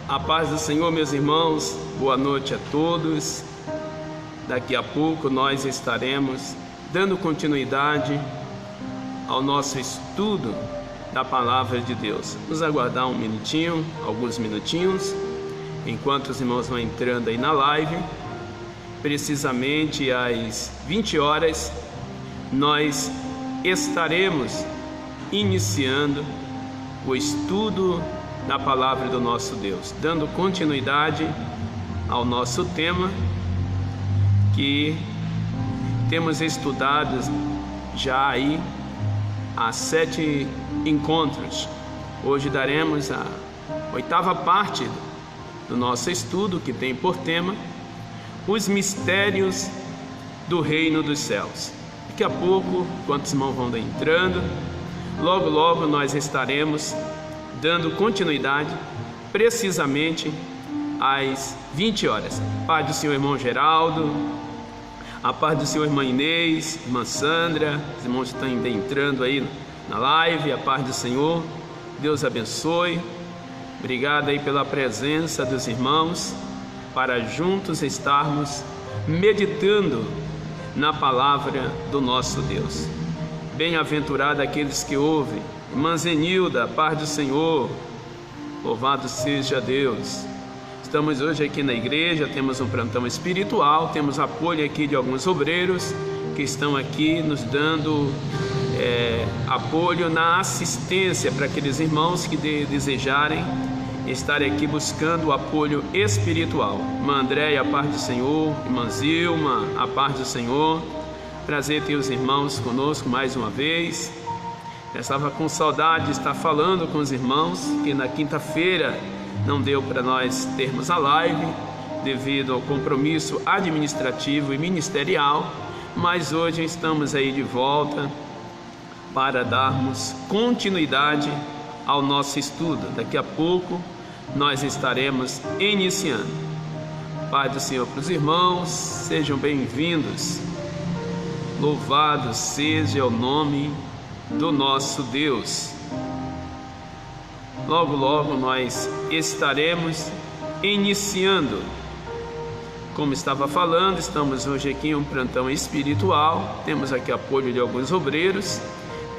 A paz do Senhor, meus irmãos, boa noite a todos. Daqui a pouco nós estaremos dando continuidade ao nosso estudo da Palavra de Deus. Vamos aguardar um minutinho, alguns minutinhos, enquanto os irmãos vão entrando aí na live. Precisamente às 20 horas, nós estaremos iniciando o estudo da Palavra do nosso Deus, dando continuidade ao nosso tema que temos estudado já aí há 7 encontros. Hoje daremos a 8ª parte do nosso estudo, que tem por tema os mistérios do reino dos céus. Daqui a pouco, enquanto os irmãos vão entrando, logo nós estaremos dando continuidade precisamente às 20 horas. Paz do Senhor, irmão Geraldo, a paz do Senhor, irmã Inês, irmã Sandra, os irmãos estão entrando aí na live, a paz do Senhor, Deus abençoe. Obrigado aí pela presença dos irmãos, para juntos estarmos meditando na palavra do nosso Deus. Bem-aventurado aqueles que ouvem. Irmã Zenilda, paz do Senhor, louvado seja Deus. Estamos hoje aqui na igreja, temos um plantão espiritual, temos apoio aqui de alguns obreiros que estão aqui nos dando apoio na assistência para aqueles irmãos que desejarem estar aqui buscando o apoio espiritual. Irmã Andréia, a paz do Senhor. Irmã Zilma, a paz do Senhor. Prazer ter os irmãos conosco mais uma vez. Eu estava com saudade de estar falando com os irmãos, que na quinta-feira não deu para nós termos a live, devido ao compromisso administrativo e ministerial, mas hoje estamos aí de volta para darmos continuidade ao nosso estudo. Daqui a pouco nós estaremos iniciando. Paz do Senhor para os irmãos, sejam bem-vindos. Louvado seja o nome do nosso Deus. Logo nós estaremos iniciando. Como estava falando, estamos hoje aqui em um plantão espiritual. Temos aqui apoio de alguns obreiros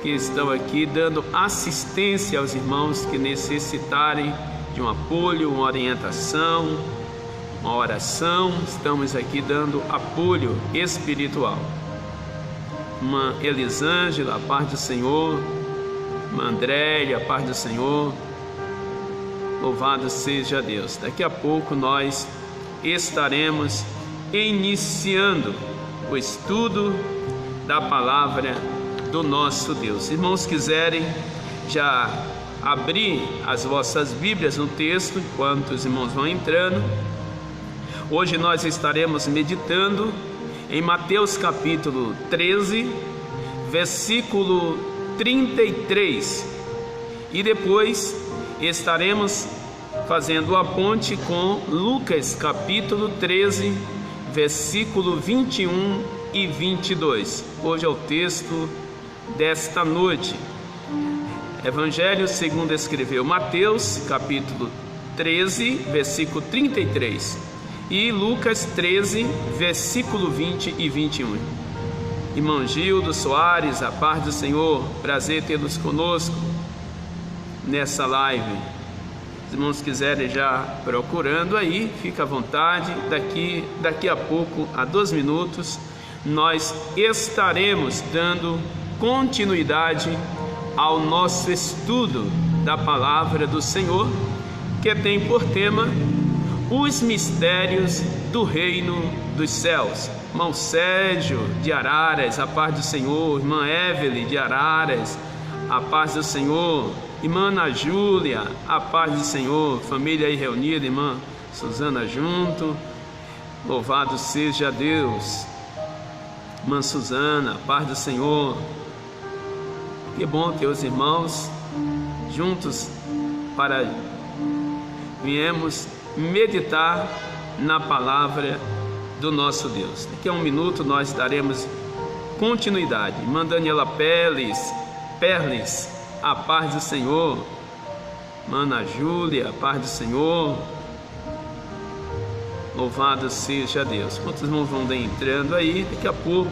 que estão aqui dando assistência aos irmãos que necessitarem de um apoio, uma orientação, uma oração. Estamos aqui dando apoio espiritual. Irmã Elisângela, a paz do Senhor. Irmã Andréia, a paz do Senhor. Louvado seja Deus. Daqui a pouco nós estaremos iniciando o estudo da palavra do nosso Deus. Irmãos, quiserem já abrir as vossas Bíblias no texto, enquanto os irmãos vão entrando. Hoje nós estaremos meditando em Mateus capítulo 13, versículo 33, e depois estaremos fazendo a ponte com Lucas capítulo 13, versículo 21 e 22. Hoje é o texto desta noite. Evangelho segundo escreveu Mateus capítulo 13, versículo 33. E Lucas 13, versículo 20 e 21. Irmão Gildo Soares, a paz do Senhor, prazer tê-los conosco nessa live. Os irmãos quiserem já procurando aí, fica à vontade. Daqui a pouco, a 2 minutos, nós estaremos dando continuidade ao nosso estudo da palavra do Senhor, que tem por tema os mistérios do reino dos céus. Irmão Sérgio de Araras, a paz do Senhor. Irmã Evelyn de Araras, a paz do Senhor. Irmã Ana Júlia, a paz do Senhor. Família aí reunida, irmã Suzana junto. Louvado seja Deus. Irmã Suzana, a paz do Senhor. Que bom ter os irmãos juntos para viemos meditar na palavra do nosso Deus. Daqui a 1 minuto nós daremos continuidade. Irmã Daniela Perles, a paz do Senhor. Mana Júlia, paz do Senhor. Louvado seja Deus. Quantos irmãos vão entrando aí? Daqui a pouco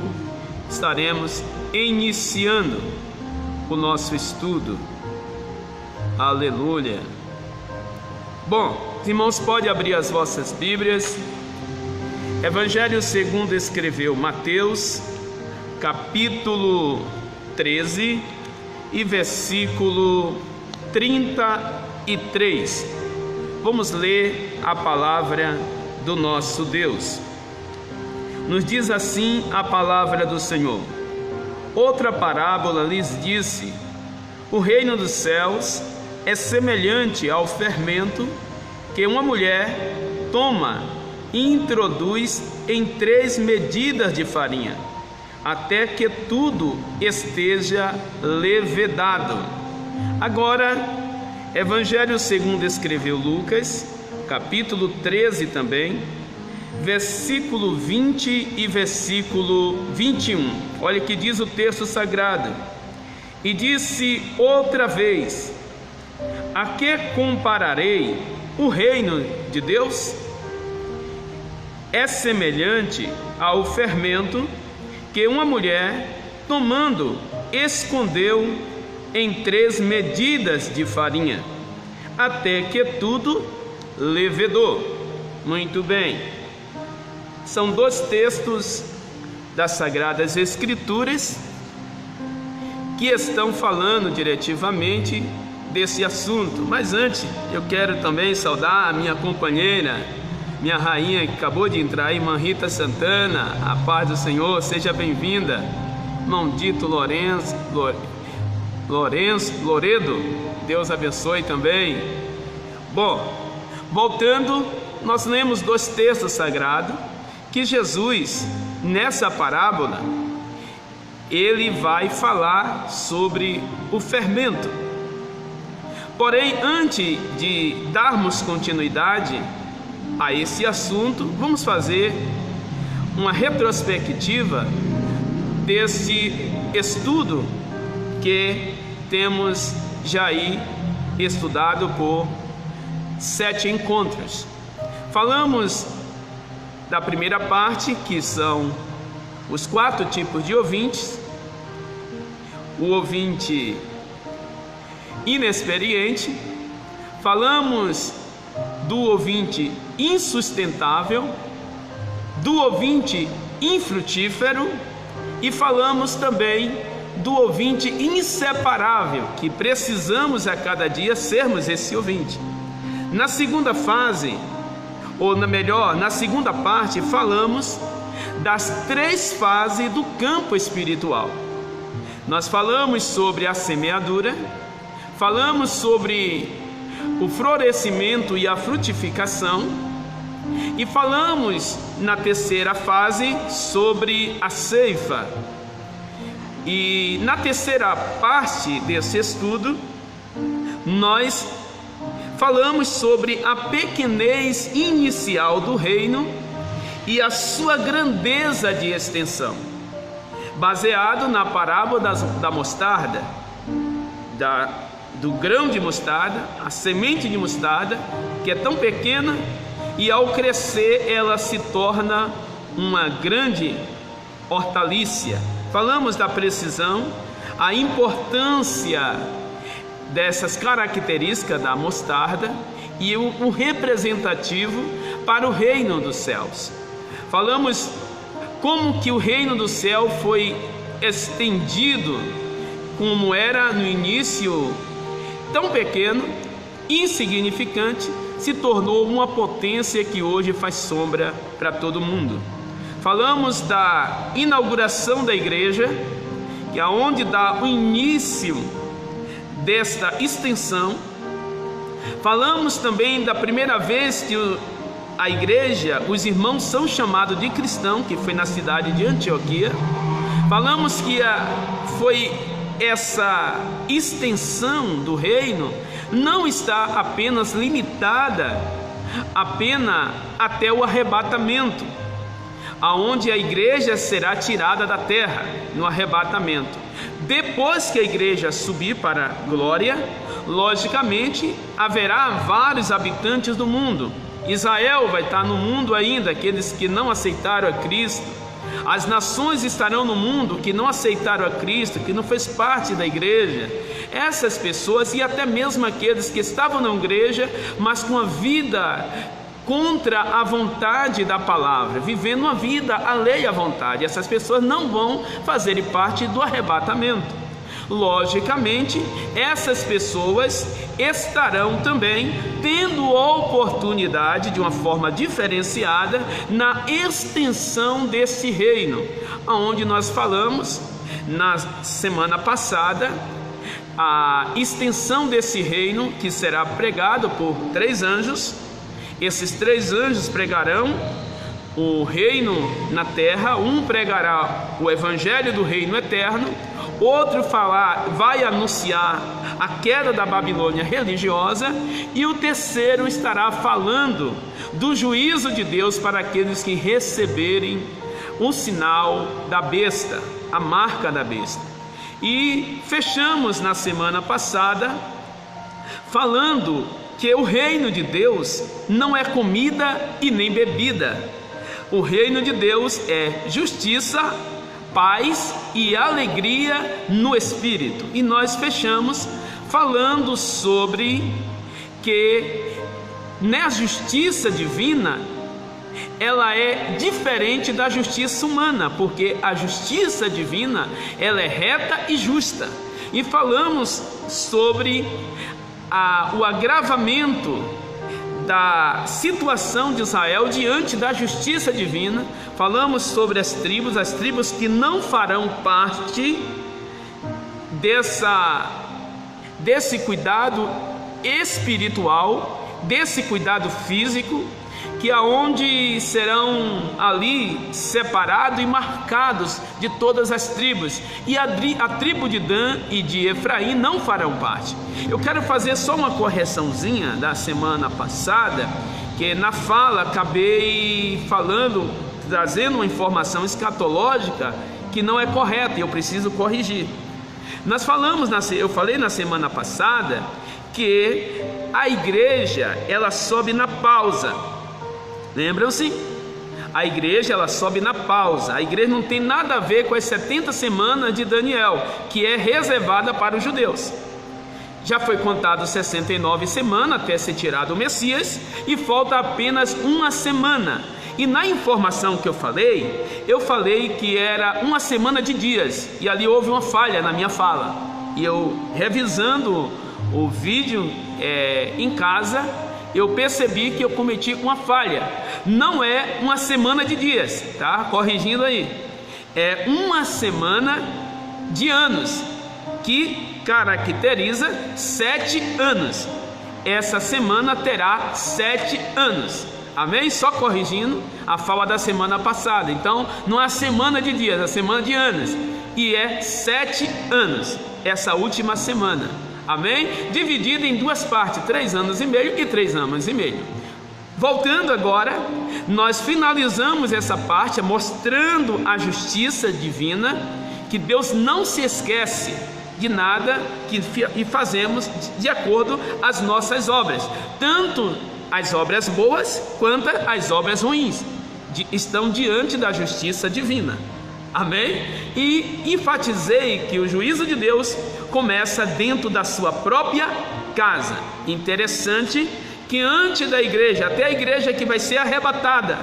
estaremos iniciando o nosso estudo. Aleluia. Bom, os irmãos podem abrir as vossas Bíblias. Evangelho segundo escreveu Mateus, capítulo 13 e versículo 33. Vamos ler a palavra do nosso Deus. Nos diz assim a palavra do Senhor: outra parábola lhes disse: o reino dos céus é semelhante ao fermento que uma mulher toma e introduz em 3 medidas de farinha, até que tudo esteja levedado. Agora, Evangelho segundo escreveu Lucas, capítulo 13 também, versículo 20 e versículo 21. Olha o que diz o texto sagrado: e disse outra vez: a que compararei o reino de Deus? É semelhante ao fermento que uma mulher, tomando, escondeu em 3 medidas de farinha, até que tudo levedou. Muito bem. São 2 textos das Sagradas Escrituras que estão falando diretivamente desse assunto. Mas antes, eu quero também saudar a minha companheira, minha rainha que acabou de entrar aí, irmã Rita Santana. A paz do Senhor, seja bem-vinda. Irmão Dito Loredo, Deus abençoe também. Bom, voltando, nós lemos 2 textos sagrados que Jesus, nessa parábola, ele vai falar sobre o fermento. Porém, antes de darmos continuidade a esse assunto, vamos fazer uma retrospectiva desse estudo que temos já aí estudado por 7 encontros. Falamos da primeira parte, que são os 4 tipos de ouvintes: o ouvinte inexperiente, falamos do ouvinte insustentável, do ouvinte infrutífero, e falamos também do ouvinte inseparável, que precisamos a cada dia sermos esse ouvinte. Na segunda fase, ou na segunda parte, falamos das 3 fases do campo espiritual. Nós falamos sobre a semeadura, falamos sobre o florescimento e a frutificação, e falamos na terceira fase sobre a ceifa. E na terceira parte desse estudo, nós falamos sobre a pequenez inicial do reino e a sua grandeza de extensão, baseado na parábola da mostarda, do grão de mostarda, a semente de mostarda, que é tão pequena e ao crescer ela se torna uma grande hortaliça. Falamos da precisão, a importância dessas características da mostarda e o representativo para o reino dos céus. Falamos como que o reino do céu foi estendido, como era no início tão pequeno, insignificante, se tornou uma potência que hoje faz sombra para todo mundo. Falamos da inauguração da igreja, que é onde dá o início desta extensão. Falamos também da primeira vez que a igreja, os irmãos são chamados de cristão, que foi na cidade de Antioquia. Falamos que foi essa extensão do reino não está apenas limitada até o arrebatamento, aonde a igreja será tirada da terra no arrebatamento. Depois que a igreja subir para a glória, Logicamente, haverá vários habitantes do mundo. Israel vai estar no mundo ainda, aqueles que não aceitaram a Cristo. As nações estarão no mundo que não aceitaram a Cristo, que não fez parte da igreja. Essas pessoas, e até mesmo aqueles que estavam na igreja, mas com a vida contra a vontade da palavra, vivendo uma vida alheia à vontade, essas pessoas não vão fazer parte do arrebatamento. Logicamente, essas pessoas estarão também tendo oportunidade, de uma forma diferenciada, na extensão desse reino, onde nós falamos na semana passada, a extensão desse reino que será pregado por 3 anjos. Esses 3 anjos pregarão o reino na terra. Um pregará o evangelho do reino eterno, outro vai anunciar a queda da Babilônia religiosa, e o terceiro estará falando do juízo de Deus para aqueles que receberem o sinal da besta, a marca da besta. E fechamos na semana passada falando que o reino de Deus não é comida e nem bebida. O reino de Deus é justiça, paz e alegria no Espírito. E nós fechamos falando sobre que na justiça divina, ela é diferente da justiça humana, porque a justiça divina, ela é reta e justa. E falamos sobre o agravamento da situação de Israel diante da justiça divina. Falamos sobre as tribos que não farão parte desse cuidado espiritual, desse cuidado físico, que aonde serão ali separados e marcados de todas as tribos, e a tribo de Dan e de Efraim não farão parte. Eu quero fazer só uma correçãozinha da semana passada, que na fala acabei trazendo uma informação escatológica que não é correta, e eu preciso corrigir. Eu falei na semana passada que a igreja, ela sobe na pausa. Lembram-se? A igreja, ela sobe na pausa. A igreja não tem nada a ver com as 70 semanas de Daniel, que é reservada para os judeus. Já foi contado 69 semanas até ser tirado o Messias, e falta apenas uma semana. E na informação que eu falei que era uma semana de dias, e ali houve uma falha na minha fala. E eu, revisando o vídeo em casa, eu percebi que eu cometi uma falha. Não é uma semana de dias, tá? Corrigindo aí. É uma semana de anos, que caracteriza 7 anos. Essa semana terá 7 anos. Amém? Só corrigindo a fala da semana passada. Então, não é a semana de dias, é a semana de anos. E é 7 anos, essa última semana. Amém? Dividida em 2 partes, 3 anos e meio e 3 anos e meio. Voltando agora, nós finalizamos essa parte mostrando a justiça divina, que Deus não se esquece de nada e fazemos de acordo às nossas obras, tanto as obras boas quanto as obras ruins estão diante da justiça divina. Amém? E enfatizei que o juízo de Deus começa dentro da sua própria casa. Interessante que antes da igreja, até a igreja que vai ser arrebatada,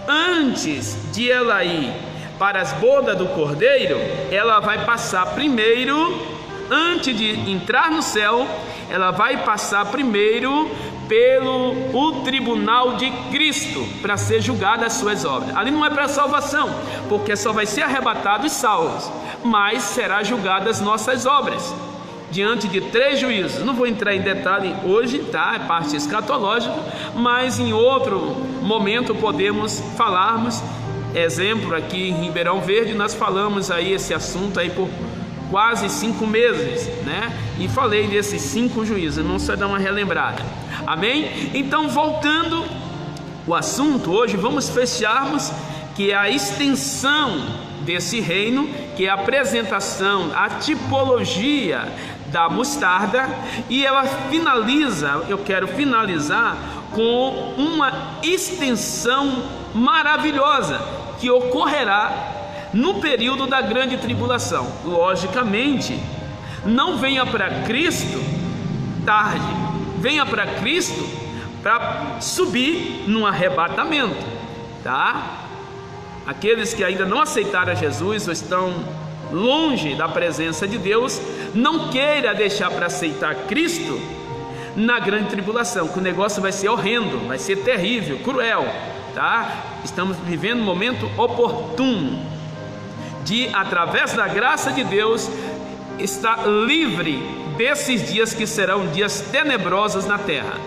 antes de ela ir para as bodas do Cordeiro, ela vai passar primeiro, antes de entrar no céu, ela vai passar primeiro pelo tribunal de Cristo, para ser julgada as suas obras. Ali não é para salvação, porque só vai ser arrebatado os salvos, mas será julgada as nossas obras, diante de 3 juízos. Não vou entrar em detalhe hoje, tá? É parte escatológica, mas em outro momento podemos falarmos. Exemplo, aqui em Ribeirão Verde, nós falamos aí esse assunto aí por quase 5 meses, né? E falei desses 5 juízos, não só dar uma relembrada. Amém? Então, voltando o assunto, hoje vamos fecharmos que a extensão desse reino, que é a apresentação, a tipologia da mostarda, e ela finaliza, eu quero finalizar com uma extensão maravilhosa que ocorrerá no período da grande tribulação. Logicamente, não venha para Cristo tarde, venha para Cristo para subir num arrebatamento, tá? Aqueles que ainda não aceitaram Jesus ou estão longe da presença de Deus, não queira deixar para aceitar Cristo na grande tribulação, que o negócio vai ser horrendo, vai ser terrível, cruel, tá? Estamos vivendo um momento oportuno de, através da graça de Deus, estar livre desses dias que serão dias tenebrosos na terra,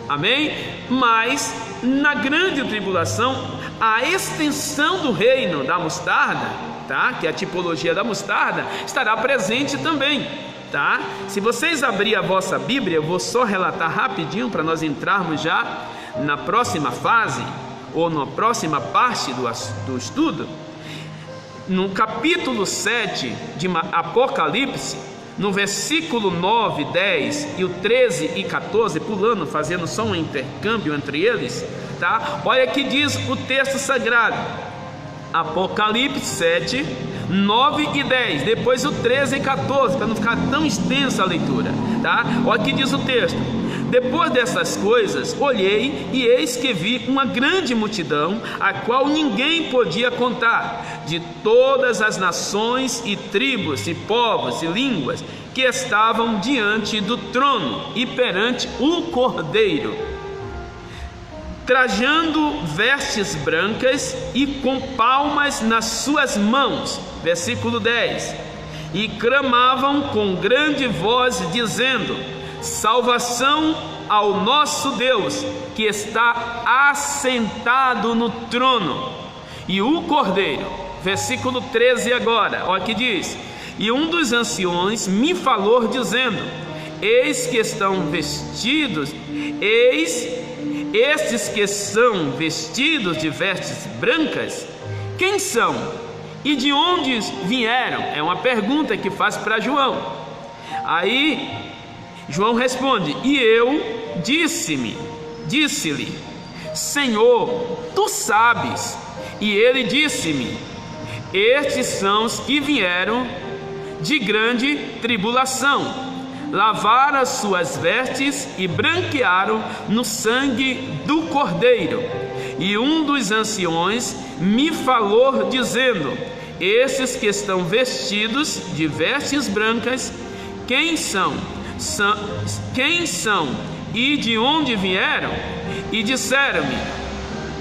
amém? Mas na grande tribulação, a extensão do reino da mostarda, tá? Que é a tipologia da mostarda, estará presente também, tá? Se vocês abrirem a vossa Bíblia, eu vou só relatar rapidinho para nós entrarmos já na próxima fase ou na próxima parte do estudo. No capítulo 7 de Apocalipse, no versículo 9, 10 e o 13 e 14, pulando, fazendo só um intercâmbio entre eles, tá? Olha que diz o texto sagrado, Apocalipse 7, 9 e 10, depois o 13 e 14, para não ficar tão extensa a leitura, tá? Olha que diz o texto: depois dessas coisas, olhei e eis que vi uma grande multidão, a qual ninguém podia contar, de todas as nações e tribos e povos e línguas, que estavam diante do trono e perante o Cordeiro, trajando vestes brancas e com palmas nas suas mãos. Versículo 10: e clamavam com grande voz, dizendo: salvação ao nosso Deus, que está assentado no trono, e o Cordeiro. Versículo 13 agora, olha que diz: e um dos anciões me falou, dizendo: eis que estão vestidos, estes que são vestidos de vestes brancas, quem são? E de onde vieram? É uma pergunta que faz para João. Aí João responde: e eu disse-lhe, Senhor, tu sabes. E ele disse-me: estes são os que vieram de grande tribulação, lavaram as suas vestes e branquearam no sangue do Cordeiro. E um dos anciões me falou, dizendo: esses que estão vestidos de vestes brancas, quem são? Quem são e de onde vieram? E disseram-me: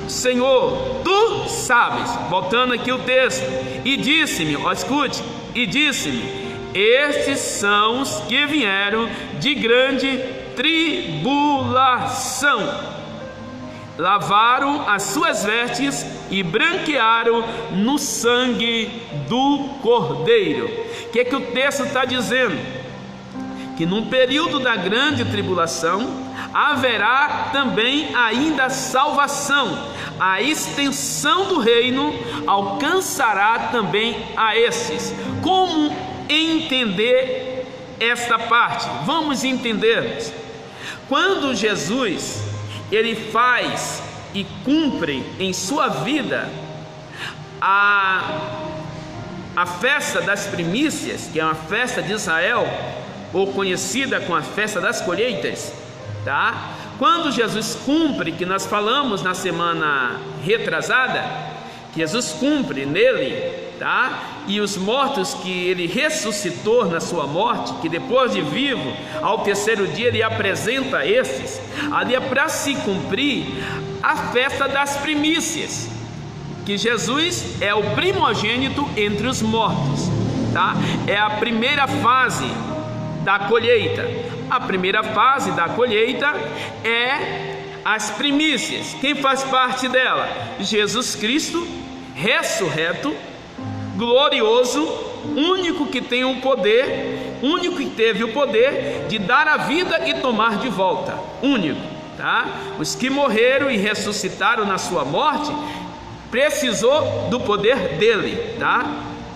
Senhor, tu sabes. Voltando aqui o texto: e disse-me, ó, escute, e disse-me: estes são os que vieram de grande tribulação, lavaram as suas vestes e branquearam no sangue do Cordeiro. O que é que o texto está dizendo? Que num período da grande tribulação haverá também ainda salvação, a extensão do reino alcançará também a esses. Como entender esta parte? Vamos entender. Quando Jesus ele faz e cumpre em sua vida a festa das primícias, que é uma festa de Israel, ou conhecida como a festa das colheitas, tá? Quando Jesus cumpre, que nós falamos na semana retrasada, que Jesus cumpre nele, tá? E os mortos que ele ressuscitou na sua morte, que depois de vivo, ao terceiro dia ele apresenta esses, ali é para se cumprir a festa das primícias, que Jesus é o primogênito entre os mortos, tá? É a primeira fase da colheita. A primeira fase da colheita é as primícias. Quem faz parte dela? Jesus Cristo, ressurreto, glorioso, único que tem o poder, único que teve o poder de dar a vida e tomar de volta, único, tá? Os que morreram e ressuscitaram na sua morte, precisou do poder dele, tá?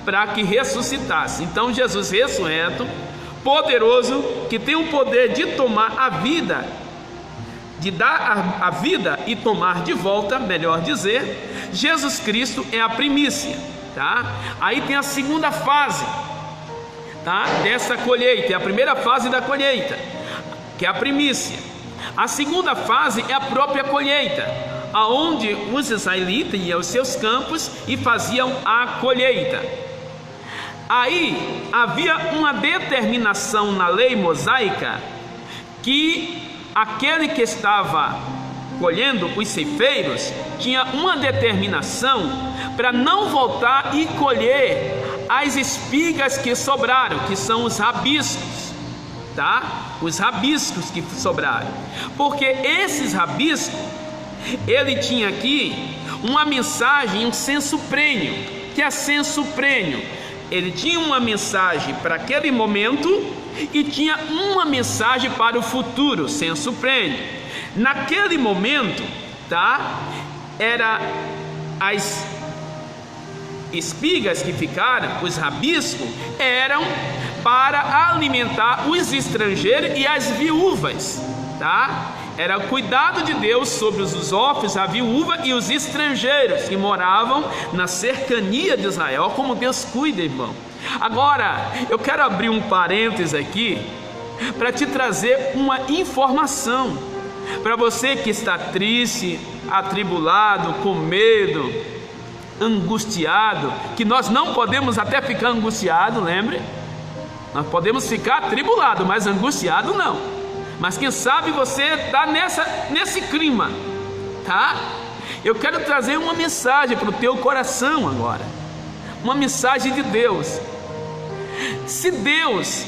Para que ressuscitasse. Então Jesus ressurreto, poderoso, que tem o poder de tomar a vida, de dar a vida e tomar de volta, melhor dizer. Jesus Cristo é a primícia, tá? Aí tem a segunda fase, tá? Dessa colheita, é a primeira fase da colheita, que é a primícia. A segunda fase é a própria colheita, aonde os israelitas iam aos seus campos e faziam a colheita. Aí havia uma determinação na lei mosaica que aquele que estava colhendo, os ceifeiros, tinha uma determinação para não voltar e colher as espigas que sobraram, que são os rabiscos, tá? Os rabiscos que sobraram, porque esses rabiscos, ele tinha aqui uma mensagem, um senso prênio. Que é senso prênio? Ele tinha uma mensagem para aquele momento e tinha uma mensagem para o futuro, senso prênio. Naquele momento, tá? Era as espigas que ficaram, os rabiscos, eram para alimentar os estrangeiros e as viúvas, tá? Era o cuidado de Deus sobre os órfãos, a viúva e os estrangeiros que moravam na cercania de Israel, como Deus cuida, irmão. Agora, eu quero abrir um parênteses aqui para te trazer uma informação para você que está triste, atribulado, com medo, angustiado, que nós não podemos até ficar angustiado, lembre? Nós podemos ficar atribulado, mas angustiado não. Mas quem sabe você está nesse clima, tá? Eu quero trazer uma mensagem para o teu coração agora, uma mensagem de Deus. Se Deus,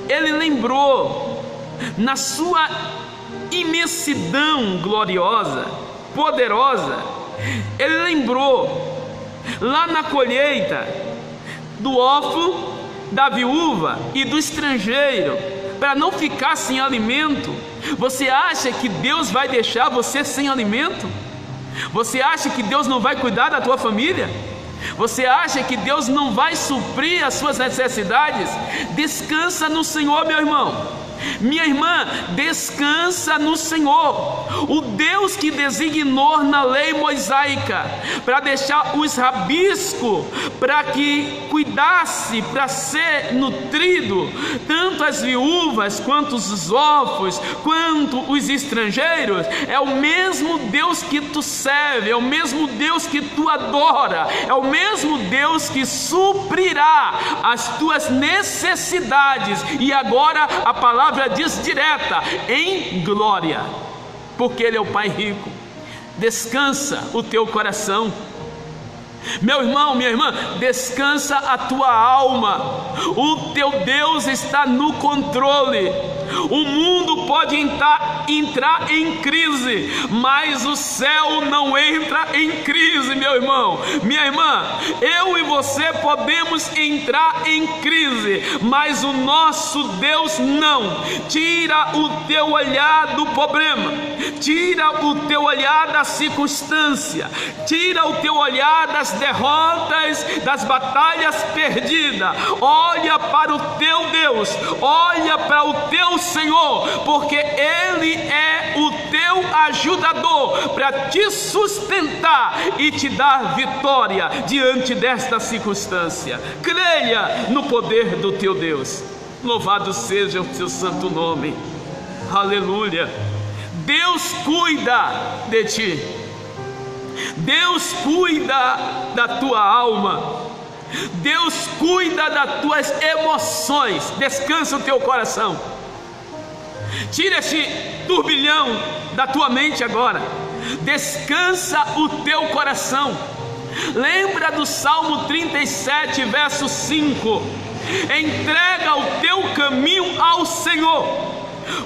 Ele lembrou na sua imensidão gloriosa, poderosa, Ele lembrou lá na colheita do órfão, da viúva e do estrangeiro, para não ficar sem alimento. Você acha que Deus vai deixar você sem alimento? Você acha que Deus não vai cuidar da tua família? Você acha que Deus não vai suprir as suas necessidades? Descansa no Senhor, meu irmão. Minha irmã, descansa no Senhor, o Deus que designou na lei mosaica para deixar os rabiscos, para que cuidasse, para ser nutrido, tanto as viúvas, quanto os órfãos, quanto os estrangeiros. É o mesmo Deus que tu serve, é o mesmo Deus que tu adora, é o mesmo Deus que suprirá as tuas necessidades. E agora a palavra diz direta, em glória, porque Ele é o Pai rico. Descansa o teu coração, meu irmão, minha irmã, descansa a tua alma. O teu Deus está no controle. O mundo pode entrar em crise, mas o céu não entra em crise, meu irmão, minha irmã. Eu e você podemos entrar em crise, mas o nosso Deus não. Tira o teu olhar do problema, tira o teu olhar da circunstância, tira o teu olhar das derrotas, das batalhas perdidas. Olha para o teu Deus, olha para o teu Senhor, porque Ele é o teu ajudador para te sustentar e te dar vitória diante desta circunstância. Creia no poder do teu Deus. Louvado seja o seu santo nome. Aleluia. Deus cuida de ti. Deus cuida da tua alma. Deus cuida das tuas emoções. Descansa o teu coração. Tira esse turbilhão da tua mente agora. Descansa o teu coração. Lembra do Salmo 37, verso 5. Entrega o teu caminho ao Senhor,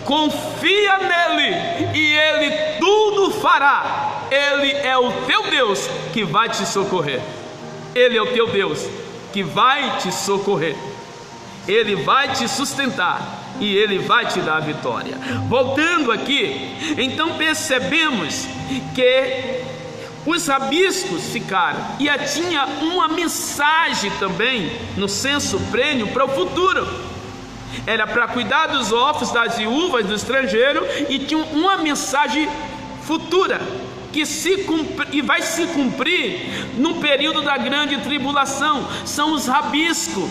confia nele e Ele tudo fará. Ele é o teu Deus que vai te socorrer. Ele é o teu Deus que vai te socorrer. Ele vai te sustentar e Ele vai te dar a vitória. Voltando aqui, então percebemos que os rabiscos ficaram e tinha uma mensagem também no senso prênio para o futuro. era para cuidar dos órfãos, das viúvas, do estrangeiro, e tinha uma mensagem futura que vai se cumprir no período da grande tribulação. São os rabiscos.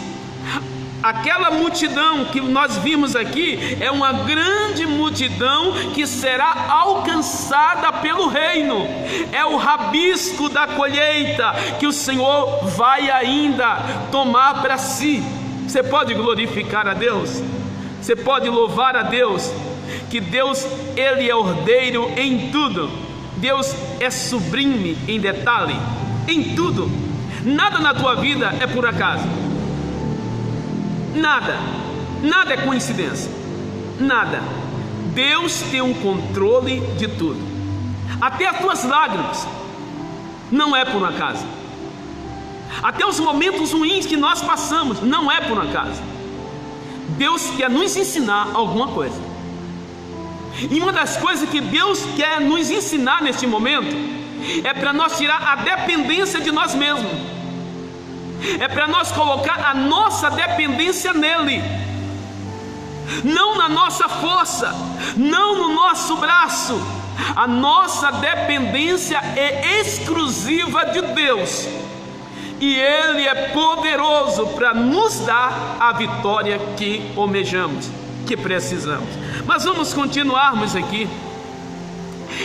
Aquela multidão que nós vimos aqui é uma grande multidão que será alcançada pelo reino. É o rabisco da colheita que o Senhor vai ainda tomar para si. Você pode glorificar a Deus? Você pode louvar a Deus? Que Deus, Ele é ordeiro em tudo. Deus é sublime em detalhe, em tudo. Nada na tua vida é por acaso. Nada é coincidência. Nada. Deus tem um controle de tudo. Até as tuas lágrimas não é por acaso. Até os momentos ruins que nós passamos não é por acaso. Deus quer nos ensinar alguma coisa. E uma das coisas que Deus quer nos ensinar neste momento é para nós tirar a dependência de nós mesmos. É para nós colocar a nossa dependência nele, não na nossa força, não no nosso braço. A nossa dependência é exclusiva de Deus, e Ele é poderoso para nos dar a vitória que almejamos, que precisamos. Mas vamos continuarmos aqui.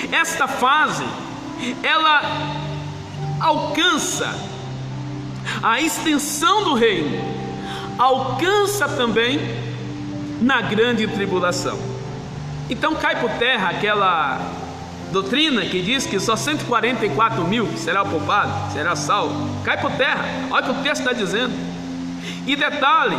Esta fase, ela alcança a extensão do reino, alcança também na grande tribulação. Então cai por terra aquela doutrina que diz que só 144 mil será poupado, será salvo. Cai por terra. Olha o que o texto está dizendo. E detalhe,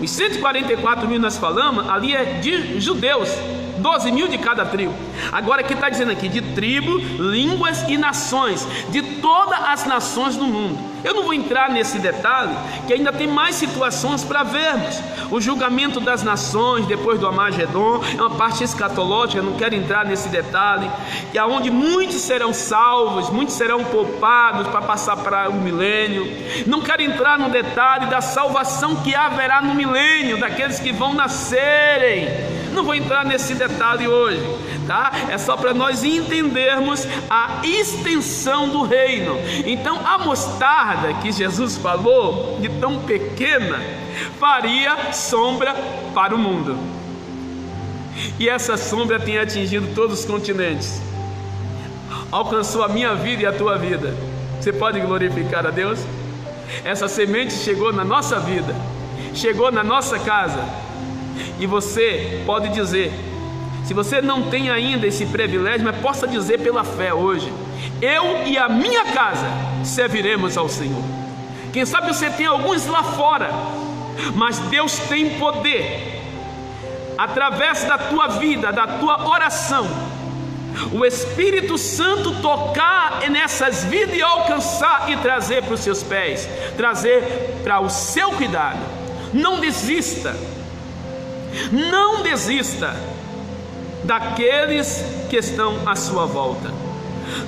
os 144 mil nós falamos, ali é de judeus, 12 mil de cada tribo. Agora aqui está dizendo aqui, de tribo, línguas e nações, de todas as nações do mundo. Eu não vou entrar nesse detalhe, que ainda tem mais situações para vermos. O julgamento das nações depois do Armagedon é uma parte escatológica, eu não quero entrar nesse detalhe, que é onde muitos serão salvos, muitos serão poupados para passar para o milênio. Não quero entrar no detalhe da salvação que haverá no milênio, daqueles que vão nascerem. Não vou entrar nesse detalhe hoje, tá? É só para nós entendermos a extensão do reino. Então a mostarda que Jesus falou, de tão pequena, faria sombra para o mundo. E essa sombra tem atingido todos os continentes, alcançou a minha vida e a tua vida. Você pode glorificar a Deus? Essa semente chegou na nossa vida, chegou na nossa casa. E você pode dizer, se você não tem ainda esse privilégio, mas possa dizer pela fé hoje: eu e a minha casa serviremos ao Senhor. Quem sabe você tem alguns lá fora, mas Deus tem poder, através da tua vida, da tua oração, o Espírito Santo tocar nessas vidas e alcançar e trazer para os seus pés, trazer para o seu cuidado. Não desista. Não desista daqueles que estão à sua volta.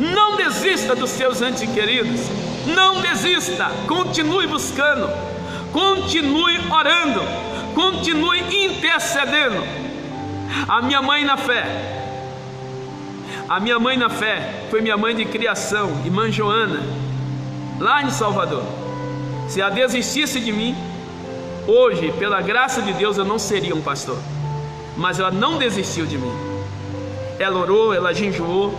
Não desista dos seus entes queridos. Não desista. Continue buscando. Continue orando. Continue intercedendo. A minha mãe na fé. A minha mãe na fé foi minha mãe de criação, irmã Joana, lá em Salvador. Se ela desistisse de mim, hoje, pela graça de Deus, eu não seria um pastor. Mas ela não desistiu de mim. Ela orou, ela jejuou,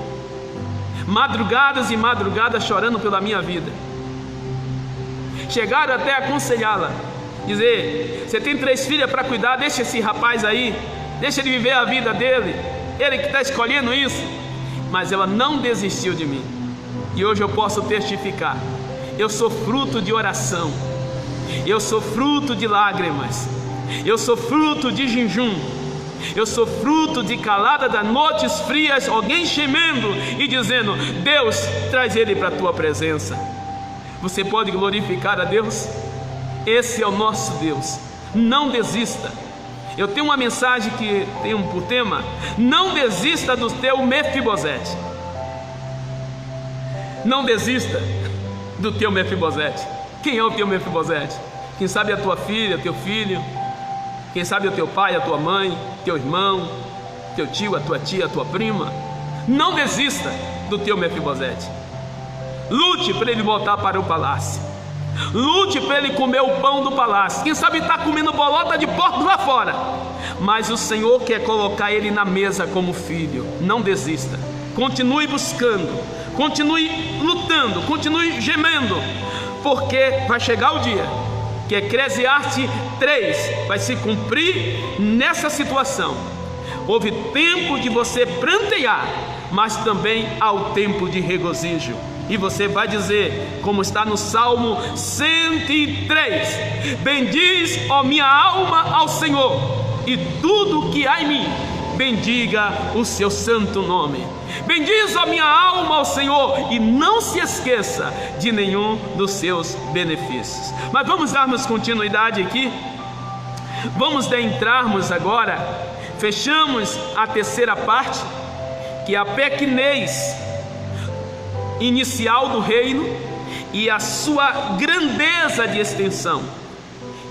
madrugadas e madrugadas chorando pela minha vida. Chegaram até a aconselhá-la, dizer: você tem 3 filhas para cuidar, deixa esse rapaz aí, deixa ele viver a vida dele, ele que está escolhendo isso. Mas ela não desistiu de mim. E hoje eu posso testificar: eu sou fruto de oração, eu sou fruto de lágrimas, eu sou fruto de jejum, eu sou fruto de calada das noites frias, alguém gemendo e dizendo: Deus, traz ele para a tua presença. Você pode glorificar a Deus? Esse é o nosso Deus. Não desista. Eu tenho uma mensagem que tem por tema: não desista do teu Mefibosete. Não desista do teu Mefibosete. Quem é o teu Mefibosete? Quem sabe a tua filha, teu filho, Quem sabe o teu pai, a tua mãe, teu irmão, teu tio, a tua tia, a tua prima. Não desista do teu Mefibosete. Lute para ele voltar para o palácio. Lute para ele comer o pão do palácio. Quem sabe está comendo bolota de porco lá fora, mas o Senhor quer colocar ele na mesa como filho. Não desista. Continue buscando, continue lutando, continue gemendo, porque vai chegar o dia que Eclesiastes 3 vai se cumprir nessa situação. Houve tempo de você prantear, mas também há o tempo de regozijo. E você vai dizer, como está no Salmo 103: bendiz, ó minha alma, ao Senhor, e tudo que há em mim, bendiga o seu santo nome. Bendiz, ó minha alma, ao Senhor, e não se esqueça de nenhum dos seus benefícios. Mas vamos darmos continuidade aqui. Vamos adentrarmos agora, fechamos a terceira parte, que é a pequenez inicial do reino e a sua grandeza de extensão,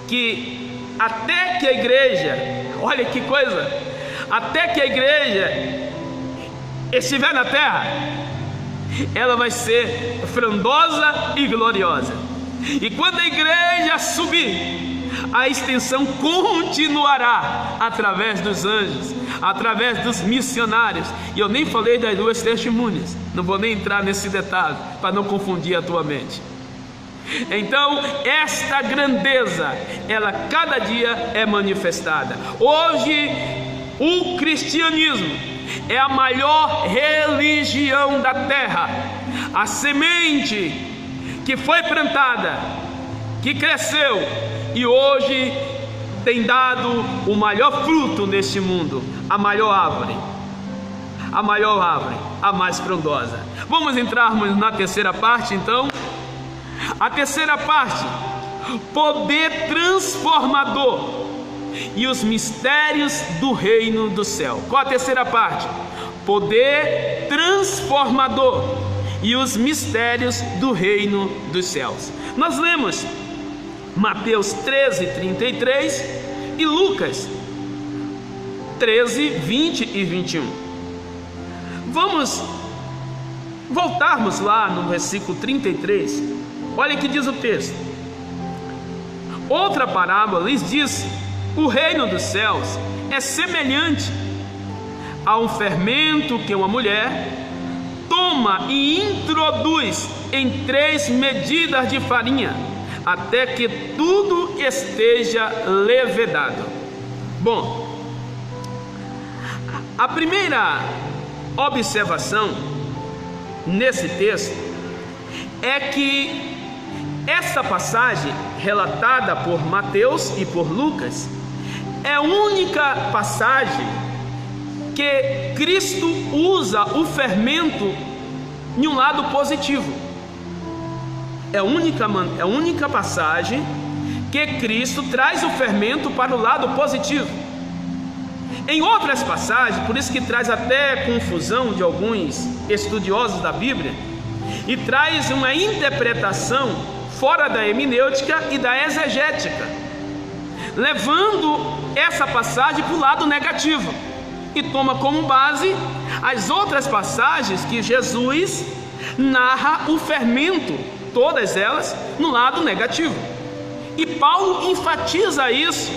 que até que a igreja, olha que coisa, até que a igreja estiver na terra, ela vai ser frondosa e gloriosa. E quando a igreja subir, a extensão continuará através dos anjos, através dos missionários. E eu nem falei das duas testemunhas, não vou nem entrar nesse detalhe para não confundir a tua mente. Então esta grandeza, ela cada dia é manifestada. Hoje o cristianismo é a maior religião da terra. A semente que foi plantada, que cresceu e hoje tem dado o maior fruto neste mundo, a maior árvore, a mais frondosa. Vamos entrarmos na terceira parte então. A terceira parte, poder transformador e os mistérios do reino do céu. Qual a terceira parte? Poder transformador e os mistérios do reino dos céus. Nós lemos Mateus 13:33 e Lucas 13:20 e 21. Vamos voltarmos lá no versículo 33. Olha o que diz o texto: outra parábola lhes disse: o reino dos céus é semelhante a um fermento que uma mulher toma e introduz em 3 medidas de farinha, até que tudo esteja levedado. Bom, a primeira observação nesse texto é que essa passagem relatada por Mateus e por Lucas é a única passagem que Cristo usa o fermento em um lado positivo. É a única passagem que Cristo traz o fermento para o lado positivo. Em outras passagens, por isso que traz até confusão de alguns estudiosos da Bíblia, e traz uma interpretação fora da hermenêutica e da exegética, levando essa passagem para o lado negativo, e toma como base as outras passagens que Jesus narra o fermento, todas elas no lado negativo. E Paulo enfatiza isso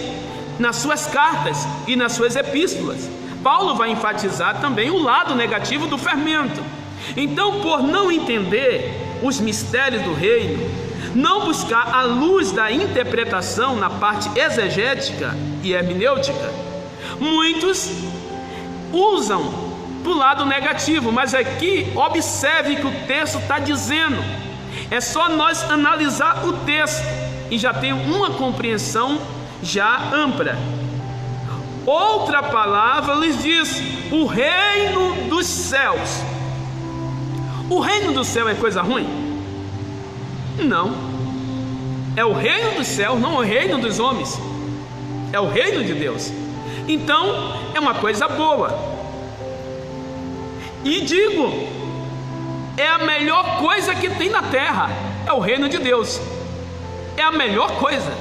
nas suas cartas e nas suas epístolas. Paulo vai enfatizar também o lado negativo do fermento. Então, por não entender os mistérios do reino, não buscar a luz da interpretação na parte exegética e hermenêutica, muitos usam para o lado negativo. Mas aqui observe que o texto está dizendo, é só nós analisar o texto e já tem uma compreensão já ampla. Outra palavra lhes diz: o reino dos céus. O reino do céu é coisa ruim? Não. É o reino dos céus, não o reino dos homens. É o reino de Deus. Então é uma coisa boa. E digo, é a melhor coisa que tem na terra. É o reino de Deus. É a melhor coisa.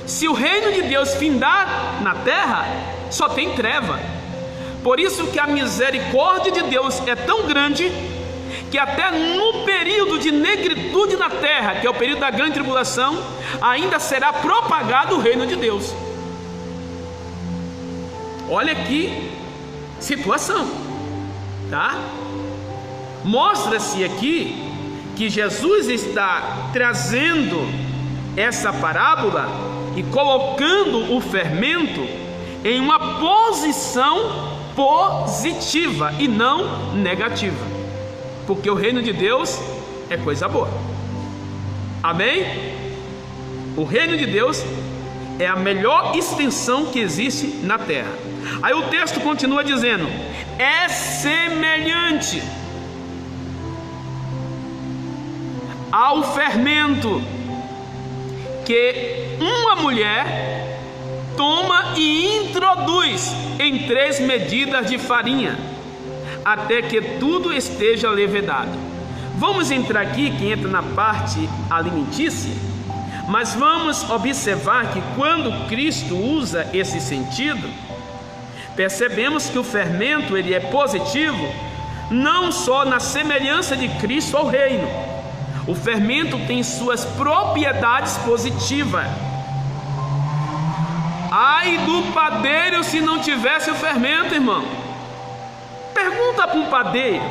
Se o reino de Deus findar na terra, só tem treva. Por isso que a misericórdia de Deus é tão grande, que até no período de negritude na terra, que é o período da grande tribulação, ainda será propagado o reino de Deus. Olha que situação, tá? Mostra-se aqui que Jesus está trazendo essa parábola e colocando o fermento em uma posição positiva e não negativa, porque o reino de Deus é coisa boa. Amém? O reino de Deus é a melhor extensão que existe na terra. Aí o texto continua dizendo: é semelhante ao fermento que uma mulher toma e introduz em 3 medidas de farinha, até que tudo esteja levedado. Vamos entrar aqui, que entra na parte alimentícia, mas vamos observar que quando Cristo usa esse sentido, percebemos que o fermento ele é positivo, não só na semelhança de Cristo ao reino. O fermento tem suas propriedades positivas. Ai do padeiro se não tivesse o fermento, irmão. Pergunta para um padeiro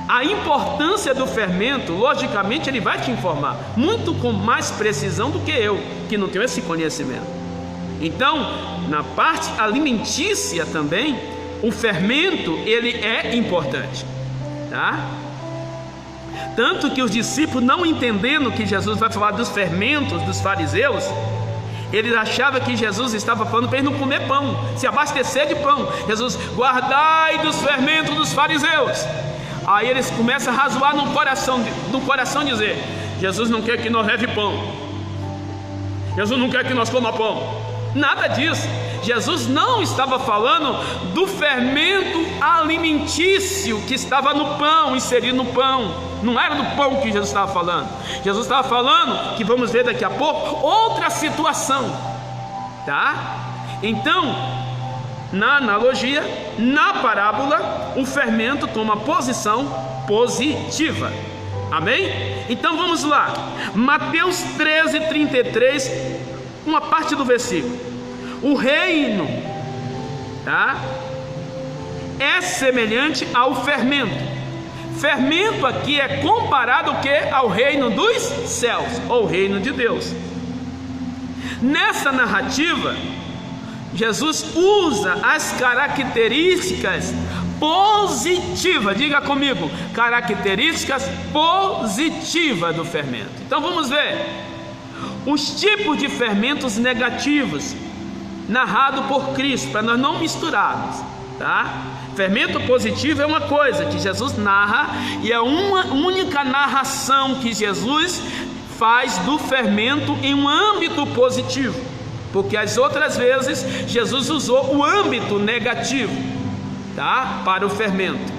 a importância do fermento. Logicamente ele vai te informar muito com mais precisão do que eu, que não tenho esse conhecimento. Então, na parte alimentícia também, o fermento ele é importante, tá? Tanto que os discípulos, não entendendo que Jesus vai falar dos fermentos dos fariseus, eles achavam que Jesus estava falando para eles não comer pão, se abastecer de pão. Jesus: guardai dos fermentos dos fariseus. Aí eles começam a razoar no coração dizer: Jesus não quer que nós leve pão, Jesus não quer que nós coma pão. Nada disso. Jesus não estava falando do fermento alimentício que estava no pão, inserido no pão. Não era do pão que Jesus estava falando. Jesus estava falando, que vamos ver daqui a pouco, outra situação, tá? Então, na analogia, na parábola, o fermento toma posição positiva. Amém? Então vamos lá. Mateus 13:33, uma parte do versículo. O reino, tá, é semelhante ao fermento. Fermento aqui é comparado ao que? Ao reino dos céus, ou reino de Deus. Nessa narrativa, Jesus usa as características positivas, diga comigo, características positivas do fermento. Então vamos ver os tipos de fermentos negativos narrado por Cristo, para nós não misturarmos, tá? Fermento positivo é uma coisa que Jesus narra, e é uma única narração que Jesus faz do fermento em um âmbito positivo, porque as outras vezes Jesus usou o âmbito negativo, tá? Para o fermento.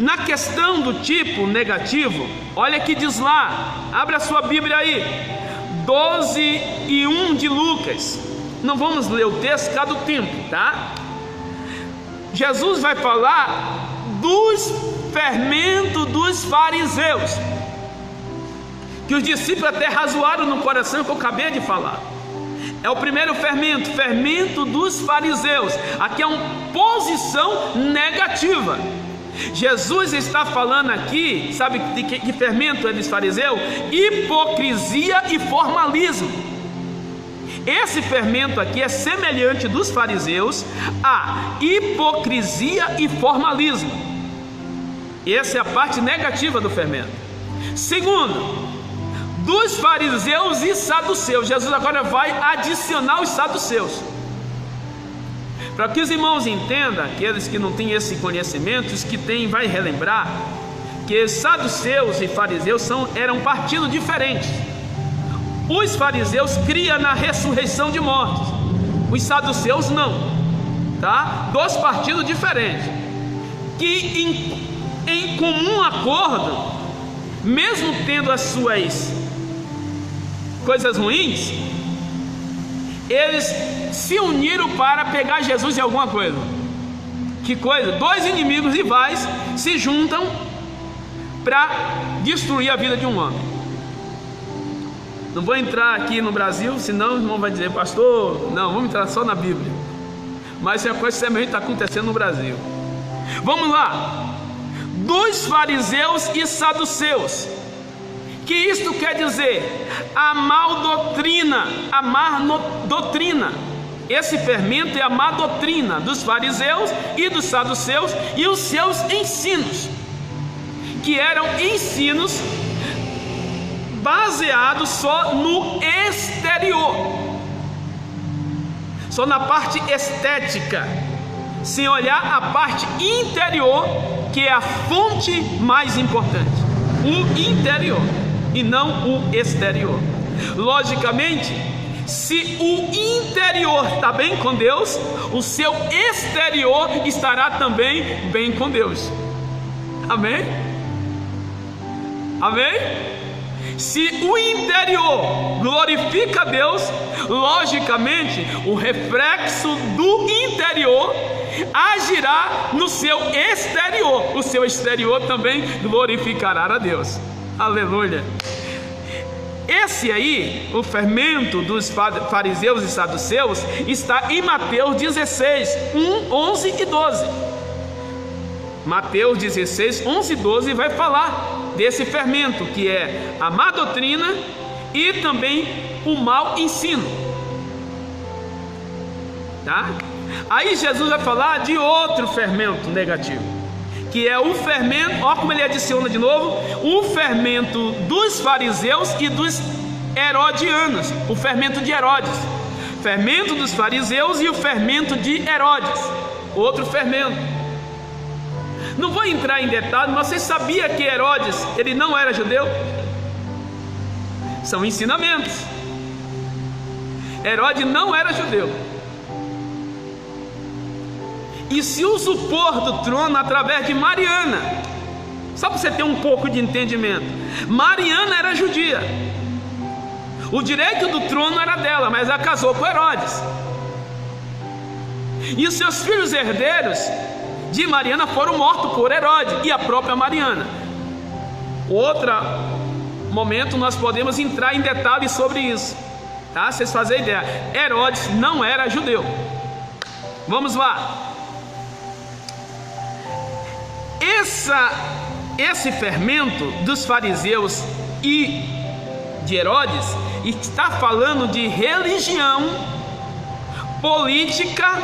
Na questão do tipo negativo, olha que diz lá, abre a sua Bíblia aí, 12:1 de Lucas. Não vamos ler o texto, cada tempo, tá? Jesus vai falar dos fermentos dos fariseus, que os discípulos até razoaram no coração, que eu acabei de falar. É o primeiro fermento, fermento dos fariseus. Aqui é uma posição negativa. Jesus está falando aqui, sabe de que fermento é dos fariseus? Hipocrisia e formalismo. Esse fermento aqui é semelhante dos fariseus a hipocrisia e formalismo. Essa é a parte negativa do fermento. Segundo, dos fariseus e saduceus. Jesus agora vai adicionar os saduceus, para que os irmãos entendam, aqueles que não têm esse conhecimento, os que têm vai relembrar que saduceus e fariseus eram partidos diferentes. Os fariseus criam na ressurreição de mortos, os saduceus não, tá? Dois partidos diferentes, que em comum acordo, mesmo tendo as suas coisas ruins, eles se uniram para pegar Jesus em alguma coisa. Que coisa? Dois inimigos rivais se juntam para destruir a vida de um homem. Não vou entrar aqui no Brasil, senão o irmão vai dizer: pastor, não, vamos entrar só na Bíblia. Mas é coisa semelhante está acontecendo no Brasil. Vamos lá. Dos fariseus e saduceus. Que isto quer dizer? A doutrina. Esse fermento é a má doutrina dos fariseus e dos saduceus e os seus ensinos, que eram ensinos baseados só no exterior, só na parte estética, sem olhar a parte interior, que é a fonte mais importante, o interior e não o exterior. Logicamente, se o interior está bem com Deus, o seu exterior estará também bem com Deus. Amém? Amém? Se o interior glorifica a Deus, logicamente o reflexo do interior agirá no seu exterior. O seu exterior também glorificará a Deus. Aleluia. Esse aí, o fermento dos fariseus e saduceus, está em Mateus 16, 1, 11 e 12. Mateus 16, 11 e 12 vai falar desse fermento, que é a má doutrina e também o mau ensino. Tá? Aí Jesus vai falar de outro fermento negativo, que é o fermento, olha como ele adiciona de novo, o fermento dos fariseus e dos herodianos, o fermento de Herodes, fermento dos fariseus e o fermento de Herodes, outro fermento. Não vou entrar em detalhes, mas você sabia que Herodes, ele não era judeu? São ensinamentos. Herodes não era judeu e se usurpou do trono através de Mariana. Só para você ter um pouco de entendimento, Mariana era judia, o direito do trono era dela, mas ela casou com Herodes, e os seus filhos herdeiros de Mariana foram mortos por Herodes e a própria Mariana. Outro momento nós podemos entrar em detalhes sobre isso, tá? Vocês fazem ideia, Herodes não era judeu. Vamos lá. Esse fermento dos fariseus e de Herodes está falando de religião, política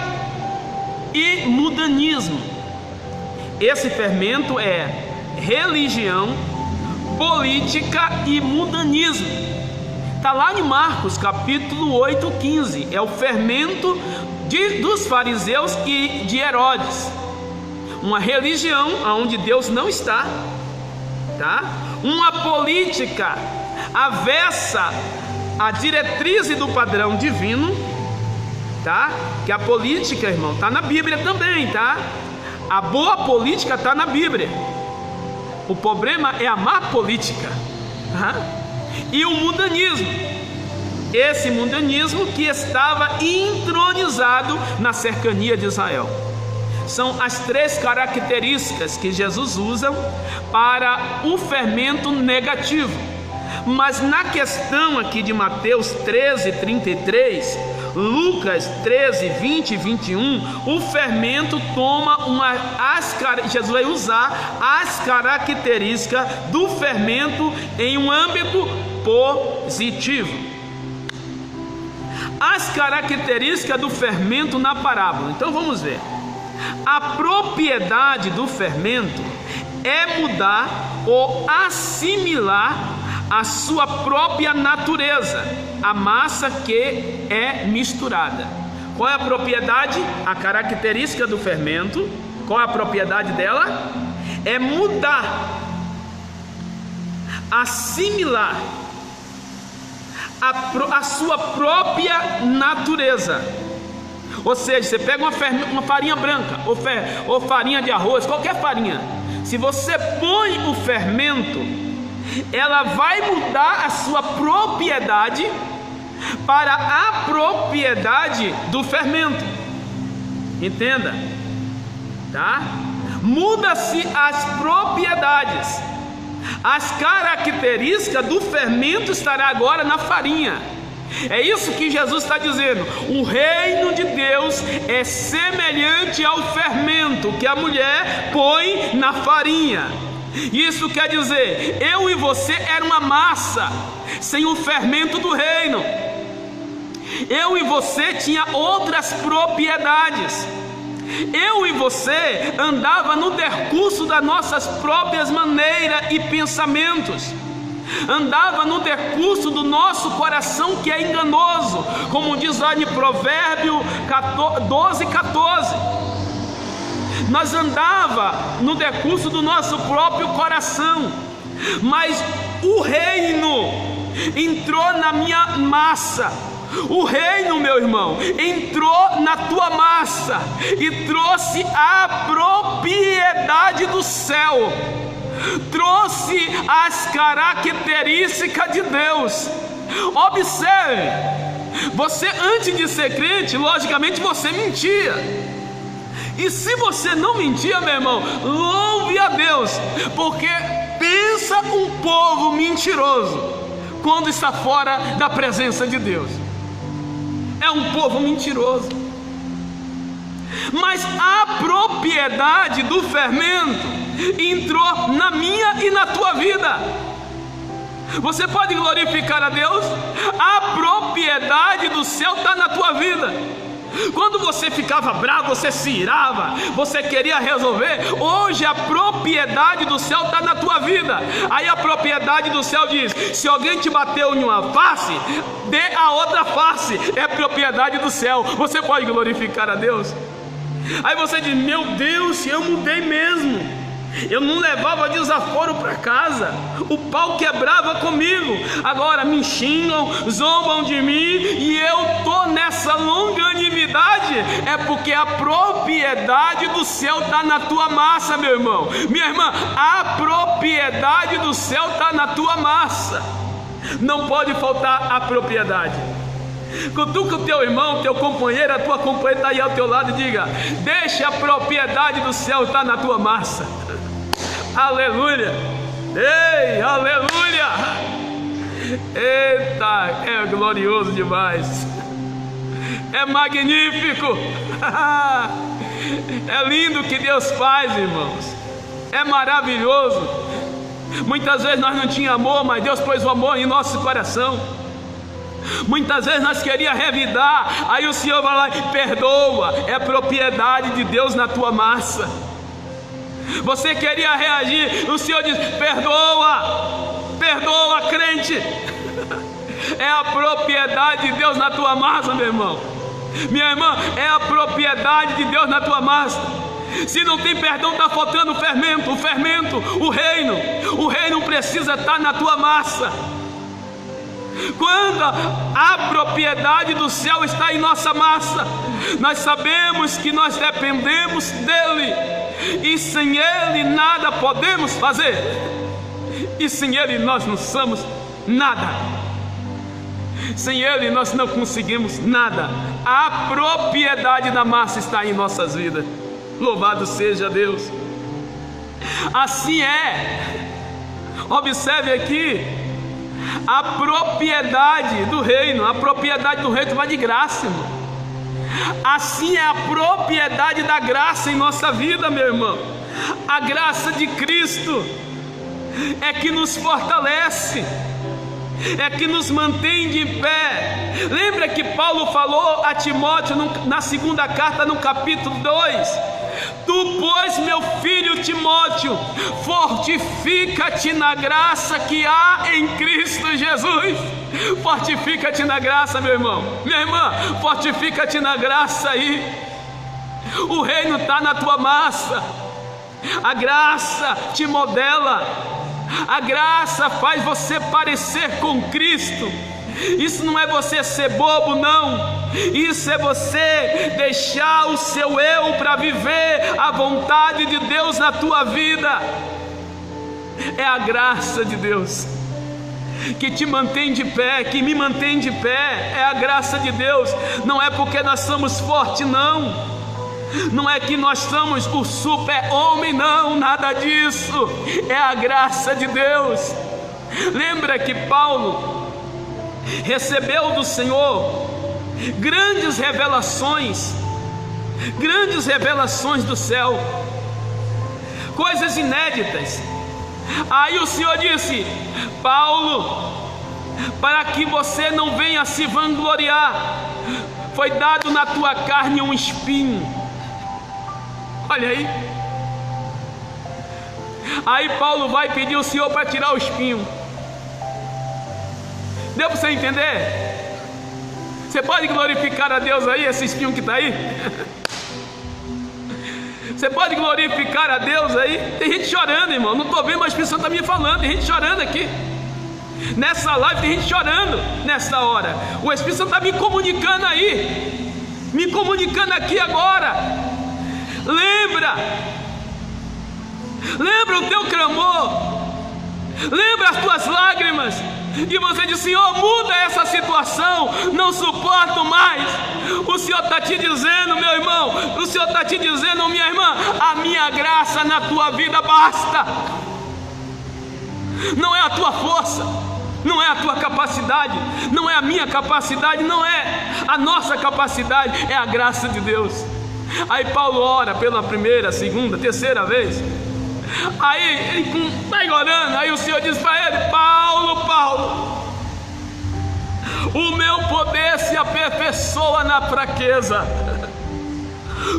e mundanismo. Esse fermento é religião, política e mundanismo. Está lá em Marcos capítulo 8, 15. É o fermento dos fariseus e de Herodes. Uma religião onde Deus não está, tá? Uma política avessa à diretriz do padrão divino, tá? Que a política, irmão, está na Bíblia também, tá? A boa política está na Bíblia. O problema é a má política, tá? E o mundanismo, esse mundanismo que estava entronizado na cercania de Israel. São as três características que Jesus usa para o fermento negativo. Mas na questão aqui de Mateus 13, 33, Lucas 13, 20 e 21, o fermento toma Jesus vai usar as características do fermento em um âmbito positivo. As características do fermento na parábola. Então vamos ver. A propriedade do fermento é mudar ou assimilar a sua própria natureza, a massa que é misturada. Qual é a propriedade? A característica do fermento, qual é a propriedade dela? É mudar, assimilar a sua própria natureza. Ou seja, você pega uma farinha branca ou farinha de arroz, qualquer farinha. Se você põe o fermento, ela vai mudar a sua propriedade para a propriedade do fermento. Entenda, tá? Muda-se as propriedades. As características do fermento estará agora na farinha. É isso que Jesus está dizendo. O reino de Deus é semelhante ao fermento que a mulher põe na farinha. Isso quer dizer, eu e você era uma massa sem o fermento do reino. Eu e você tinha outras propriedades. Eu e você andava no decurso das nossas próprias maneiras e pensamentos. Andava no decurso do nosso coração, que é enganoso, como diz lá em Provérbio 12:14. Nós andava no decurso do nosso próprio coração, mas o reino entrou na minha massa. O reino, meu irmão, entrou na tua massa e trouxe a propriedade do céu, trouxe as características de Deus. Observe, você antes de ser crente, logicamente você mentia. E se você não mentia, meu irmão, louve a Deus, porque pensa um povo mentiroso quando está fora da presença de Deus. É um povo mentiroso. Mas a propriedade do fermento entrou na minha e na tua vida. Você pode glorificar a Deus? A propriedade do céu está na tua vida. Quando você ficava bravo, você se irava, você queria resolver. Hoje a propriedade do céu está na tua vida. Aí a propriedade do céu diz: se alguém te bateu em uma face, dê a outra face. É propriedade do céu. Você pode glorificar a Deus? Aí você diz: meu Deus, eu mudei mesmo. Eu não levava desaforo para casa, o pau quebrava comigo. Agora me xingam, zombam de mim, e eu estou nessa longanimidade. É porque a propriedade do céu está na tua massa, meu irmão. Minha irmã, a propriedade do céu está na tua massa. Não pode faltar a propriedade. Cutuca o teu irmão, teu companheiro, a tua companheira está aí ao teu lado e diga: deixa a propriedade do céu estar na tua massa. Aleluia! Ei, aleluia! Eita, é glorioso demais, é magnífico, é lindo o que Deus faz, irmãos, é maravilhoso. Muitas vezes nós não tínhamos amor, mas Deus pôs o amor em nosso coração. Muitas vezes nós queríamos revidar, aí o Senhor vai lá e perdoa. É propriedade de Deus na tua massa. Você queria reagir, o Senhor diz: perdoa, perdoa, crente. É a propriedade de Deus na tua massa, meu irmão. Minha irmã, é a propriedade de Deus na tua massa. Se não tem perdão, está faltando o fermento, o reino precisa estar na tua massa. Quando a propriedade do céu está em nossa massa, nós sabemos que nós dependemos dele, e sem ele nada podemos fazer, e sem ele nós não somos nada. Sem ele nós não conseguimos nada. A propriedade da massa está em nossas vidas. Louvado seja Deus. Assim é. Observe aqui, a propriedade do reino, vai de graça, irmão. Assim é a propriedade da graça em nossa vida, meu irmão. A graça de Cristo é que nos fortalece, é que nos mantém de pé. Lembra que Paulo falou a Timóteo na segunda carta, no capítulo 2: tu, pois, meu filho Timóteo, fortifica-te na graça que há em Cristo Jesus. Fortifica-te na graça, meu irmão, minha irmã, fortifica-te na graça aí. O reino está na tua massa. A graça te modela, a graça faz você parecer com Cristo. Isso não é você ser bobo, não. Isso é você deixar o seu eu para viver a vontade de Deus na tua vida. É a graça de Deus que te mantém de pé, que me mantém de pé. É a graça de Deus. Não é porque nós somos fortes, não. Não é que nós somos o super-homem, não, nada disso. É a graça de Deus. Lembra que Paulo recebeu do Senhor grandes revelações do céu, coisas inéditas. Aí o Senhor disse: Paulo, para que você não venha se vangloriar, foi dado na tua carne um espinho. Olha aí. Aí Paulo vai pedir ao Senhor para tirar o espinho. Deu para você entender? Você pode glorificar a Deus aí, esse espinho que está aí? Você pode glorificar a Deus aí? Tem gente chorando, irmão. Não estou vendo, mas o Espírito Santo está me falando. Tem gente chorando aqui. Nessa live tem gente chorando nessa hora. O Espírito Santo está me comunicando aí. Me comunicando aqui agora. Lembra o teu clamor. Lembra as tuas lágrimas. E você diz: Senhor, muda essa situação, não suporto mais. O Senhor está te dizendo, meu irmão, o Senhor está te dizendo, minha irmã, a minha graça na tua vida basta. Não é a tua força, não é a tua capacidade, não é a minha capacidade, não é a nossa capacidade, é a graça de Deus. Aí Paulo ora pela primeira, segunda, terceira vez. Aí ele vai orando. Aí o Senhor diz para ele: Paulo, o meu poder se aperfeiçoa na fraqueza.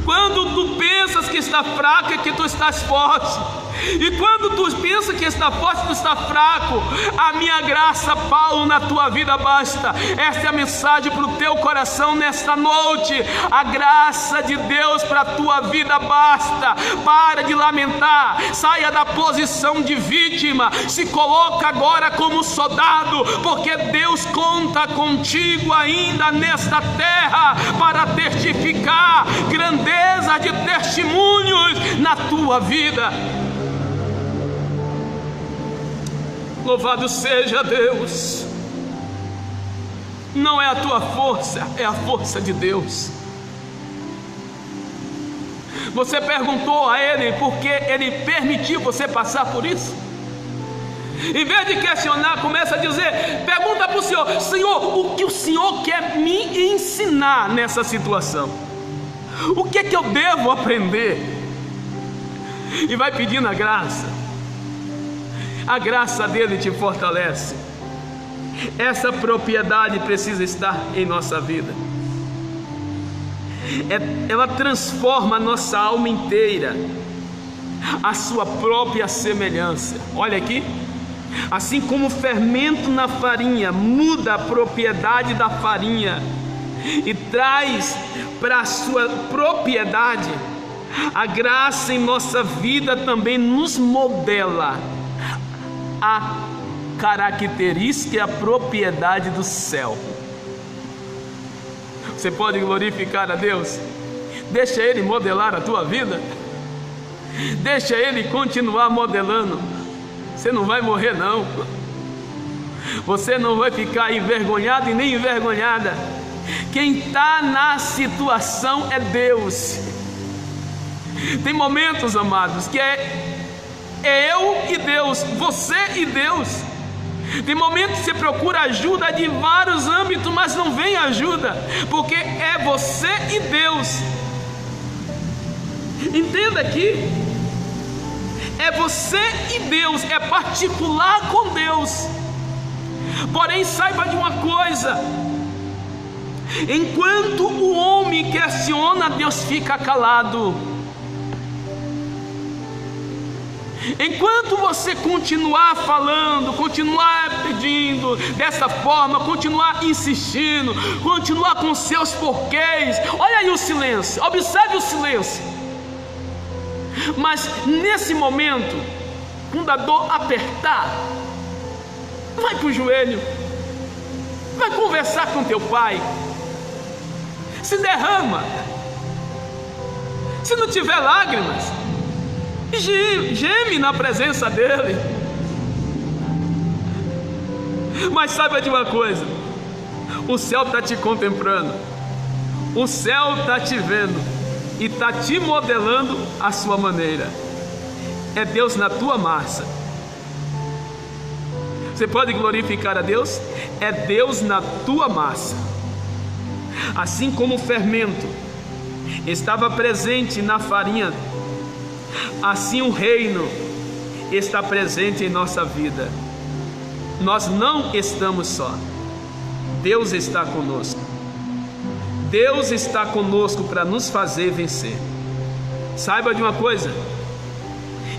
Quando tu pensas que está fraco, é que tu estás forte. E quando tu pensas que está forte, tu está fraco. A minha graça, Paulo, na tua vida basta. Esta é a mensagem para o teu coração nesta noite. A graça de Deus para a tua vida basta. Para de lamentar, saia da posição de vítima, se coloca agora como soldado, porque Deus conta contigo ainda nesta terra para testificar grandeza de testemunhos na tua vida. Louvado seja Deus. Não é a tua força, é a força de Deus. Você perguntou a Ele por que Ele permitiu você passar por isso? Em vez de questionar, começa a dizer, pergunta para o Senhor: Senhor, o que o Senhor quer me ensinar nessa situação? O que é que eu devo aprender? E vai pedindo a graça. A graça dele te fortalece. Essa propriedade precisa estar em nossa vida. Ela transforma a nossa alma inteira, a sua própria semelhança. Olha aqui. Assim como o fermento na farinha muda a propriedade da farinha e traz para a sua propriedade, a graça em nossa vida também nos modela a característica e a propriedade do céu. Você pode glorificar a Deus? Deixa Ele modelar a tua vida. Deixa Ele continuar modelando. Você não vai morrer não. Você não vai ficar envergonhado e nem envergonhada. Quem está na situação é Deus. Tem momentos, amados, que é eu e Deus, você e Deus. Tem momentos que você procura ajuda de vários âmbitos, mas não vem ajuda, porque é você e Deus. Entenda aqui, é você e Deus, é particular com Deus. Porém, saiba de uma coisa: enquanto o homem questiona, Deus fica calado. Enquanto você continuar falando, continuar pedindo dessa forma, continuar insistindo, continuar com seus porquês, olha aí o silêncio, observe o silêncio. Mas nesse momento, quando a dor apertar, vai para o joelho, vai conversar com teu pai, se derrama. Se não tiver lágrimas, geme na presença dele. Mas saiba de uma coisa: o céu está te contemplando, o céu está te vendo e está te modelando a sua maneira. É Deus na tua massa. Você pode glorificar a Deus? É Deus na tua massa. Assim como o fermento estava presente na farinha, assim o reino está presente em nossa vida. Nós não estamos só. Deus está conosco. Deus está conosco para nos fazer vencer. Saiba de uma coisa: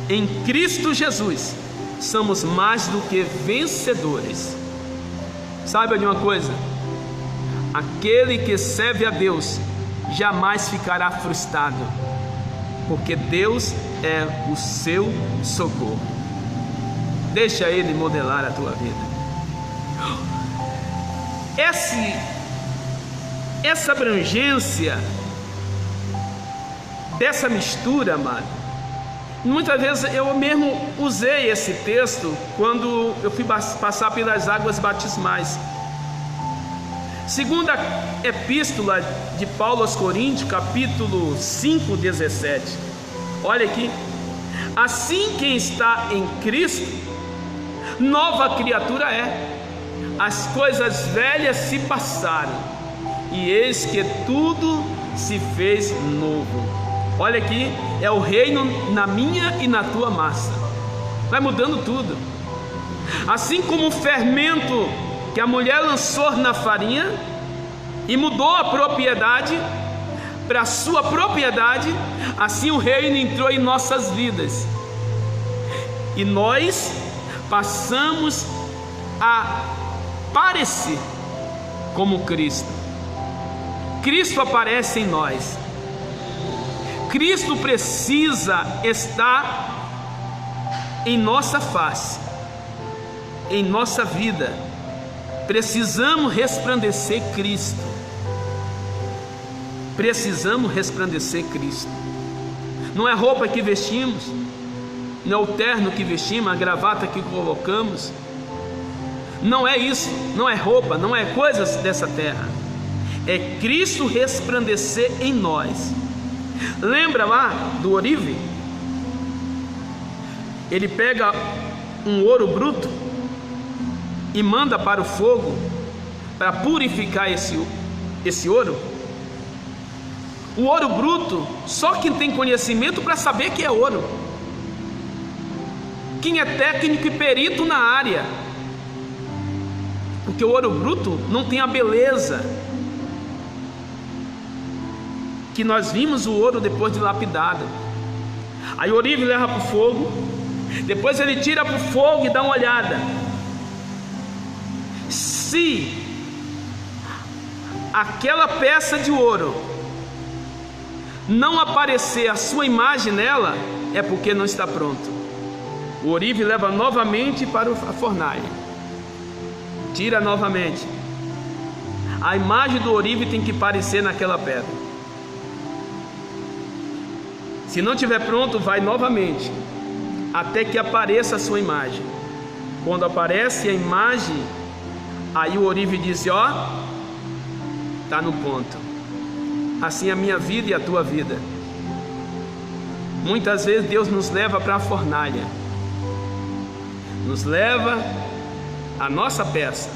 em Cristo Jesus somos mais do que vencedores. Saiba de uma coisa: aquele que serve a Deus jamais ficará frustrado, porque Deus é o seu socorro. Deixa Ele modelar a tua vida. Essa abrangência dessa mistura, amado, muitas vezes eu mesmo usei esse texto quando eu fui passar pelas águas batismais. Segunda epístola de Paulo aos Coríntios, capítulo 5, 17. Olha aqui: assim quem está em Cristo, nova criatura é. As coisas velhas se passaram, e eis que tudo se fez novo. Olha aqui, é o reino na minha e na tua massa. Vai mudando tudo. Assim como o fermento que a mulher lançou na farinha e mudou a propriedade para a sua propriedade, assim o reino entrou em nossas vidas e nós passamos a parecer como Cristo. Cristo aparece em nós. Cristo precisa estar em nossa face, em nossa vida. Precisamos resplandecer Cristo. Precisamos resplandecer Cristo. Não é roupa que vestimos, não é o terno que vestimos, a gravata que colocamos. Não é isso, não é roupa, não é coisas dessa terra. É Cristo resplandecer em nós. Lembra lá do Orive? Ele pega um ouro bruto e manda para o fogo para purificar esse ouro. O ouro bruto, só quem tem conhecimento para saber que é ouro. Quem é técnico e perito na área. Porque o ouro bruto não tem a beleza que nós vimos o ouro depois de lapidado. Aí o Orive leva para o fogo, depois ele tira para o fogo e dá uma olhada. Se aquela peça de ouro não aparecer a sua imagem nela, é porque não está pronto. O Orive leva novamente para a fornalha, tira novamente. A imagem do Orive tem que aparecer naquela pedra. Se não estiver pronto, vai novamente, até que apareça a sua imagem. Quando aparece a imagem, aí o Orive diz: ó, está no ponto. Assim a minha vida e a tua vida. Muitas vezes Deus nos leva para a fornalha, nos leva a nossa peça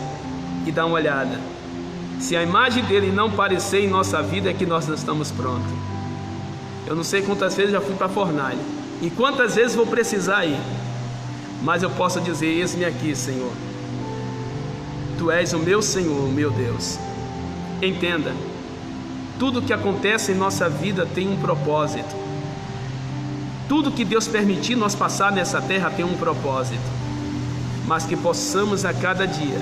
e dá uma olhada. Se a imagem dele não aparecer em nossa vida, é que nós não estamos prontos. Eu não sei quantas vezes já fui para a fornalha e quantas vezes vou precisar ir, mas eu posso dizer: eis-me aqui, Senhor. Tu és o meu Senhor, o meu Deus. Entenda, tudo que acontece em nossa vida tem um propósito. Tudo que Deus permitir nós passar nessa terra tem um propósito. Mas que possamos a cada dia,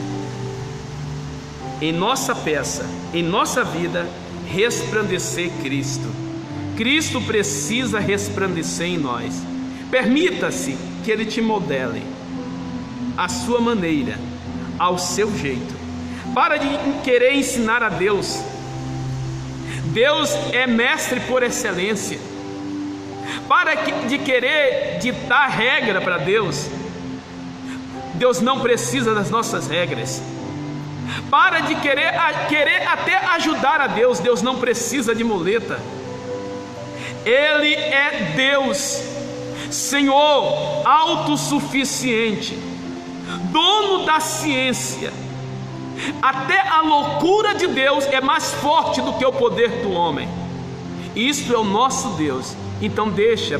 em nossa peça, em nossa vida, resplandecer Cristo. Cristo precisa resplandecer em nós. Permita-se que Ele te modele à sua maneira, ao seu jeito. Para de querer ensinar a Deus. Deus é mestre por excelência. Para de querer ditar regra para Deus. Deus não precisa das nossas regras. Para de querer até ajudar a Deus. Deus não precisa de muleta. Ele é Deus, Senhor autossuficiente, dono da ciência. Até a loucura de Deus é mais forte do que o poder do homem. Isto é o nosso Deus. Então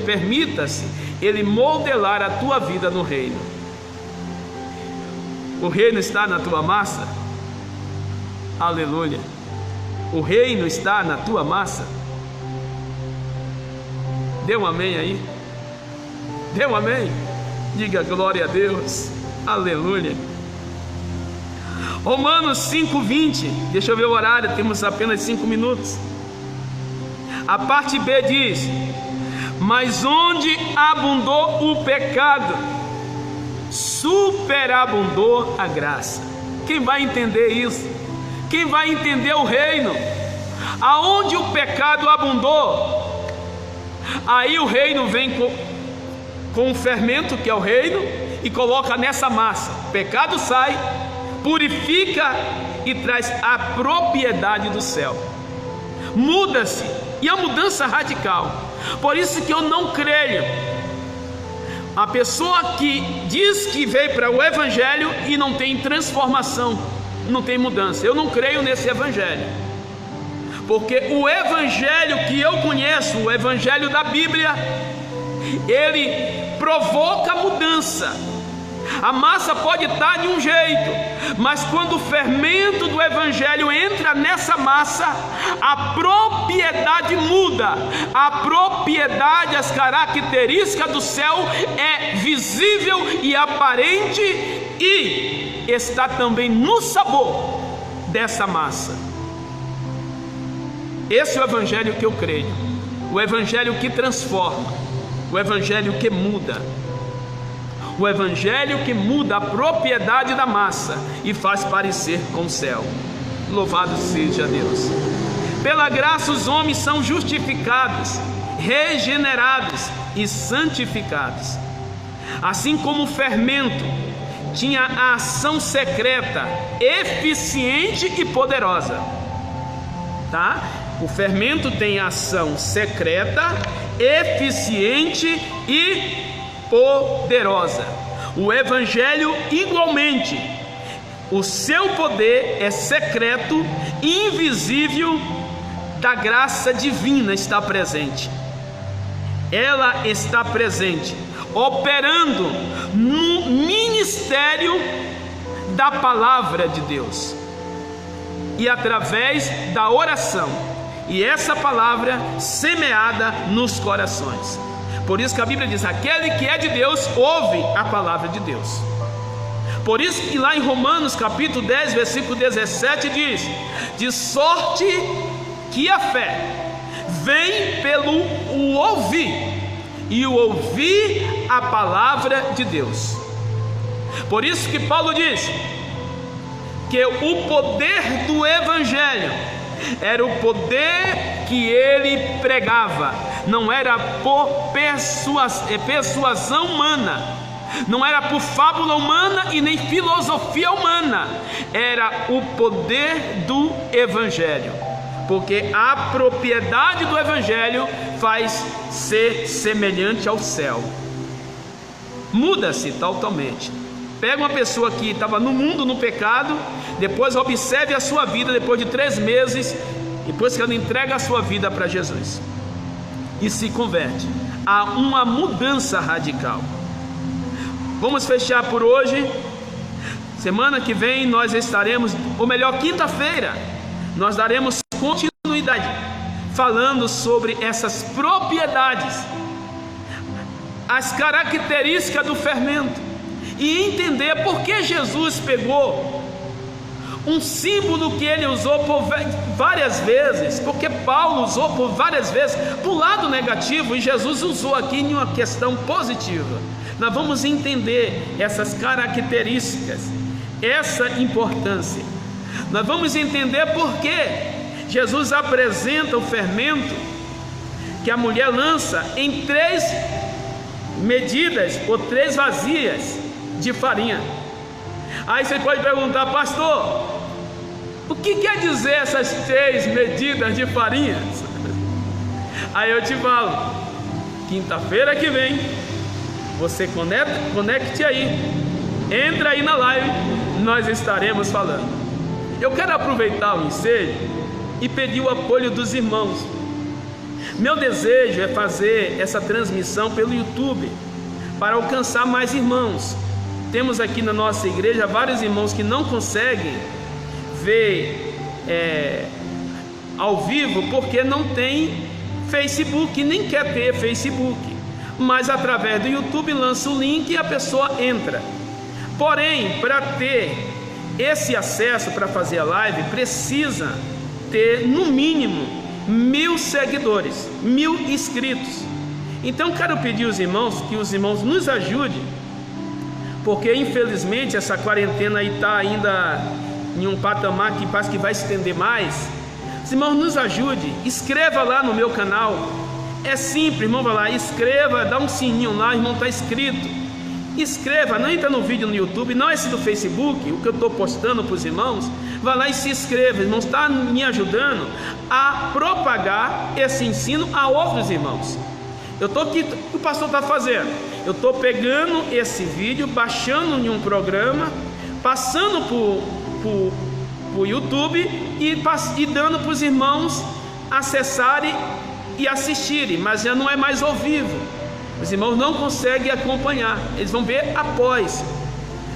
permita-se Ele modelar a tua vida no reino. O reino está na tua massa? Aleluia. O reino está na tua massa? Dê um amém aí. Dê um amém. Diga glória a Deus. Aleluia. Romanos 5:20. Deixa eu ver o horário, temos apenas 5 minutos. A parte B diz: mas onde abundou o pecado, superabundou a graça. Quem vai entender isso? Quem vai entender o reino? Aonde o pecado abundou, aí o reino vem com o fermento, que é o reino, e coloca nessa massa. O pecado sai, purifica e traz a propriedade do céu. Muda-se, e a mudança radical. Por isso que eu não creio a pessoa que diz que veio para o evangelho e não tem transformação, não tem mudança. Eu não creio nesse evangelho, porque o evangelho que eu conheço, o evangelho da Bíblia, ele provoca mudança. A massa pode estar de um jeito, mas quando o fermento do evangelho entra nessa massa, a propriedade muda. A propriedade, as características do céu é visível e aparente, e está também no sabor dessa massa. Esse é o evangelho que eu creio, o evangelho que transforma, o evangelho que muda. O evangelho que muda a propriedade da massa e faz parecer com o céu. Louvado seja Deus. Pela graça os homens são justificados, regenerados e santificados. Assim como o fermento tinha a ação secreta, eficiente e poderosa. Tá? O fermento tem ação secreta, eficiente e poderosa. O evangelho igualmente, o seu poder é secreto, invisível, da graça divina está presente. Ela está presente, operando no ministério da palavra de Deus e através da oração, e essa palavra semeada nos corações. Por isso que a Bíblia diz: aquele que é de Deus ouve a palavra de Deus. Por isso que lá em Romanos capítulo 10 versículo 17 diz: de sorte que a fé vem pelo ouvir, e o ouvir a palavra de Deus. Por isso que Paulo diz que o poder do evangelho era o poder que ele pregava, não era por persuasão humana, não era por fábula humana e nem filosofia humana, era o poder do evangelho, porque a propriedade do evangelho faz ser semelhante ao céu. Muda-se totalmente. Pega uma pessoa que estava no mundo, no pecado, depois observe a sua vida depois de 3 meses, depois que ela entrega a sua vida para Jesus e se converte. Há uma mudança radical. Vamos fechar por hoje. Semana que vem nós estaremos, ou melhor, quinta-feira, nós daremos continuidade falando sobre essas propriedades, as características do fermento, e entender por que Jesus pegou um símbolo que ele usou por várias vezes, porque Paulo usou por várias vezes para o lado negativo, e Jesus usou aqui em uma questão positiva. Nós vamos entender essas características, essa importância. Nós vamos entender por que Jesus apresenta o fermento que a mulher lança em 3 medidas ou 3 vasilhas de farinha. Aí você pode perguntar: pastor, o que quer dizer essas 3 medidas de farinhas? Aí eu te falo: quinta-feira que vem, você conecte aí, entra aí na live, nós estaremos falando. Eu quero aproveitar o ensejo e pedir o apoio dos irmãos. Meu desejo é fazer essa transmissão pelo YouTube, para alcançar mais irmãos. Temos aqui na nossa igreja vários irmãos que não conseguem ver ao vivo, porque não tem Facebook, nem quer ter Facebook, mas através do YouTube lança o link e a pessoa entra. Porém, para ter esse acesso, para fazer a live, precisa ter no mínimo 1000 seguidores, 1000 inscritos. Então quero pedir aos irmãos que os irmãos nos ajudem, porque infelizmente essa quarentena aí está ainda em um patamar que parece que vai se estender mais. Os irmãos nos ajudem, escreva lá no meu canal. É simples, irmão, vai lá, escreva, dá um sininho lá, irmão, está inscrito. Escreva, não entra no vídeo no YouTube, não esse do Facebook, o que eu estou postando para os irmãos. Vai lá e se inscreva, irmãos, está me ajudando a propagar esse ensino a outros irmãos. Eu estou aqui, o que o pastor está fazendo? Eu estou pegando esse vídeo, baixando em um programa, passando para o YouTube e dando para os irmãos acessarem e assistirem, mas já não é mais ao vivo. Os irmãos não conseguem acompanhar, eles vão ver após.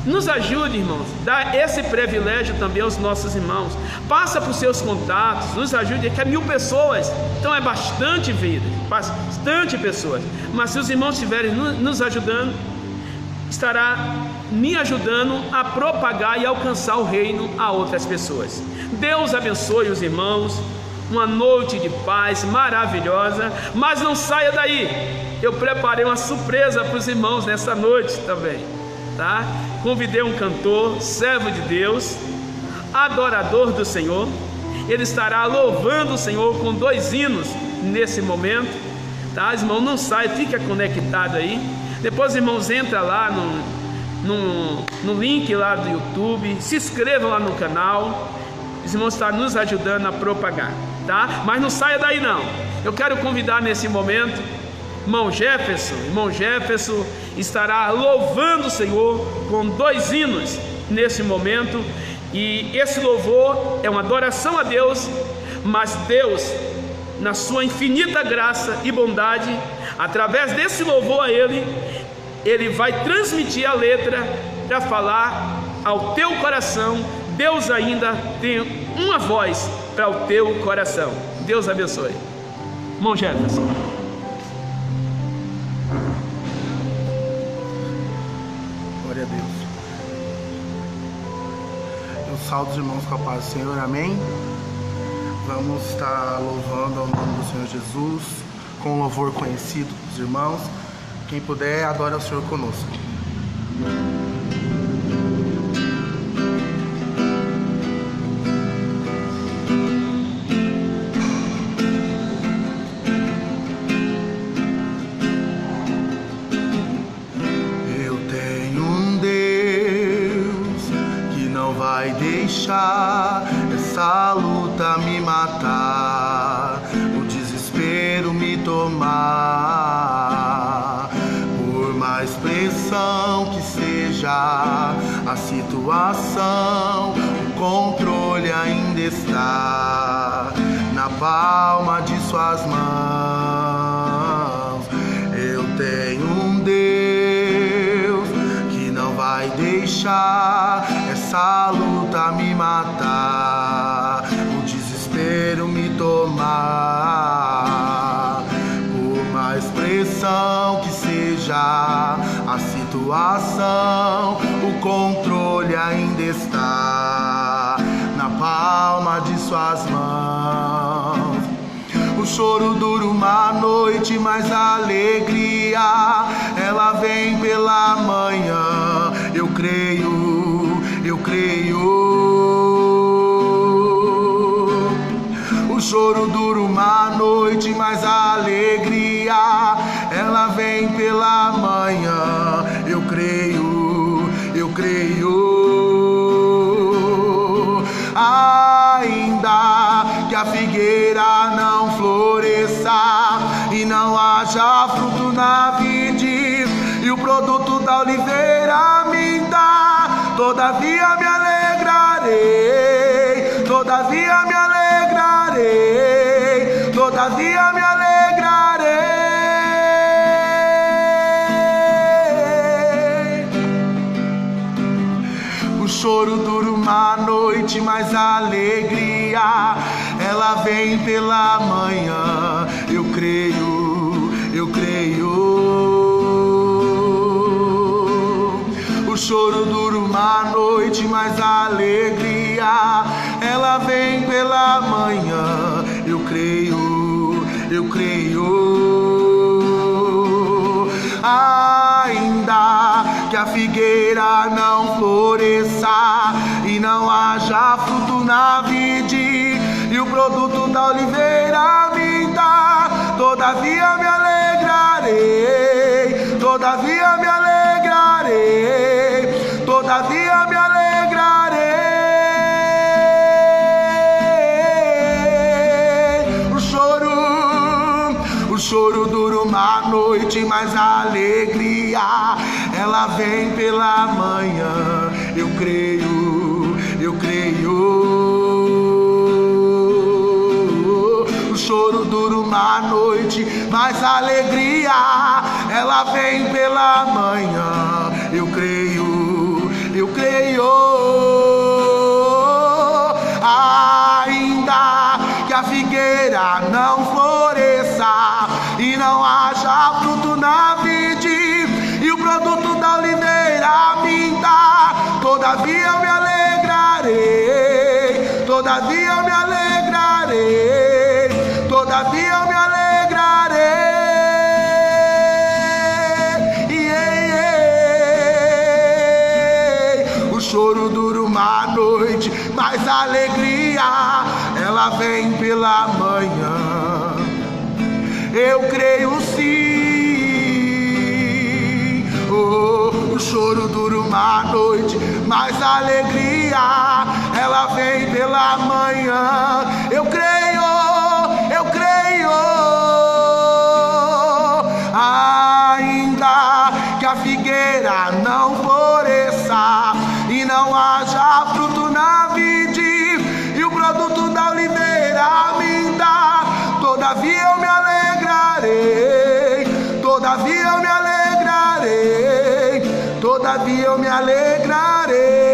Nos ajude, irmãos, dá esse privilégio também aos nossos irmãos. Passa para os seus contatos, nos ajude, que é 1000 pessoas, então é bastante vida, bastante pessoas. Mas se os irmãos estiverem nos ajudando, estará me ajudando a propagar e alcançar o reino a outras pessoas. Deus abençoe os irmãos, uma noite de paz maravilhosa, mas não saia daí, eu preparei uma surpresa para os irmãos nessa noite também, tá? Convidei um cantor, servo de Deus, adorador do Senhor. Ele estará louvando o Senhor com 2 hinos nesse momento, tá? Irmão, não saia, fica conectado aí. Depois os irmãos entram lá no link lá do YouTube, se inscrevam lá no canal. Os irmãos estão nos ajudando a propagar, tá? Mas não saia daí não. Eu quero convidar nesse momento irmão Jefferson estará louvando o Senhor com 2 hinos nesse momento. E esse louvor é uma adoração a Deus, mas Deus, na sua infinita graça e bondade, através desse louvor a Ele vai transmitir a letra para falar ao teu coração. Deus ainda tem uma voz para o teu coração. Deus abençoe. Irmão Jefferson. Glória a Deus. Eu saúdo os irmãos com a paz do Senhor, amém? Vamos estar louvando ao nome do Senhor Jesus com um louvor conhecido dos irmãos. Quem puder, adore ao Senhor conosco. Essa luta me matar, o desespero me tomar. Por mais pressão que seja a situação, o controle ainda está na palma de suas mãos. Eu tenho um Deus que não vai deixar essa luta me matar, o desespero me tomar. Por mais pressão que seja a situação, o controle ainda está na palma de suas mãos. O choro dura uma noite, mas a alegria ela vem pela manhã. Eu creio, eu creio. O choro dura uma noite, mas a alegria ela vem pela manhã. Eu creio, eu creio. produto da oliveira me dá. Todavia me alegrarei, todavia me alegrarei, todavia me alegrarei. O choro dura uma noite, mas a alegria ela vem pela manhã. Eu creio, eu creio. O choro dura uma noite, mas a alegria ela vem pela manhã. Eu creio, eu creio. Ainda que a figueira não floresça e não haja fruto na vide, e o produto da oliveira me dá, todavia me alegrarei, todavia me alegrarei, todavia me alegrarei. O choro dura uma noite, mas a alegria ela vem pela manhã. Eu creio, eu creio. O choro dura uma noite, mas a alegria ela vem pela manhã. Eu creio, eu creio. Ainda que a figueira não floresça e não haja fruto na vide, e o produto da oliveira me dá, todavia eu me alegrarei, todavia eu me alegrarei, todavia eu me alegrarei. O choro dura uma noite, mas a alegria ela vem pela manhã. Eu creio sim. O choro dura uma noite, mas a alegria ela vem pela manhã. Eu creio, eu creio. Ainda que a figueira não floresça e não haja fruto na vide, e o produto da oliveira me dá, todavia eu me alegrarei, todavia eu me alegrarei, todavia eu me alegrarei.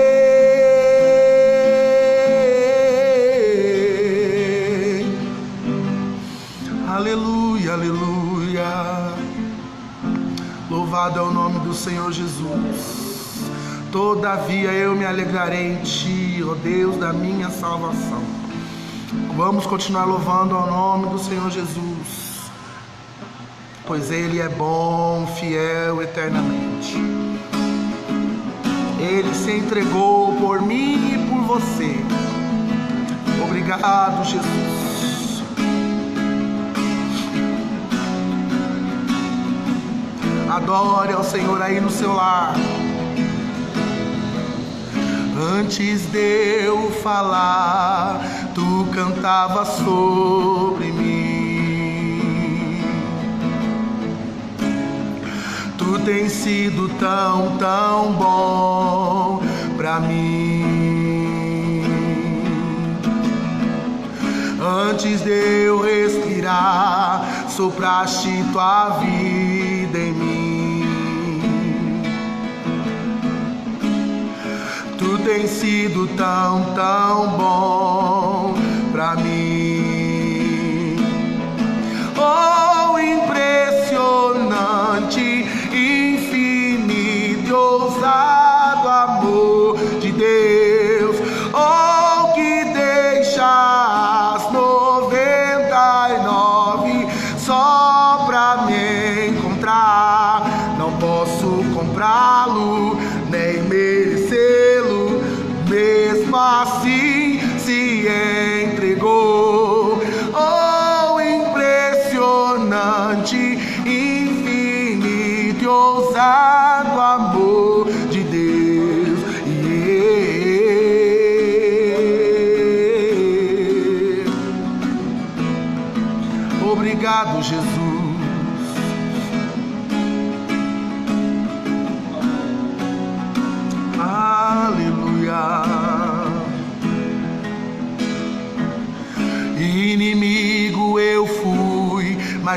Aleluia, aleluia. Louvado é o nome do Senhor Jesus. Todavia eu me alegrarei em Ti, ó Deus da minha salvação. Vamos continuar louvando ao nome do Senhor Jesus, pois Ele é bom, fiel eternamente. Ele se entregou por mim e por você. Obrigado, Jesus. Adore ao Senhor aí no seu lar. Antes de eu falar, tu cantavas sobre mim. Tu tens sido tão, tão bom pra mim. Antes de eu respirar, sopraste tua vida em mim. Tu tens sido tão, tão bom pra mim. Oh, impressionante, infinito e ousado amor de Deus. Oh, que deixa as 99 só pra me encontrar. Não posso comprá-lo, nem merecê-lo, mesmo assim se entregou. Oh, impressionante, infinito e ousado amor de Deus. Obrigado, Jesus.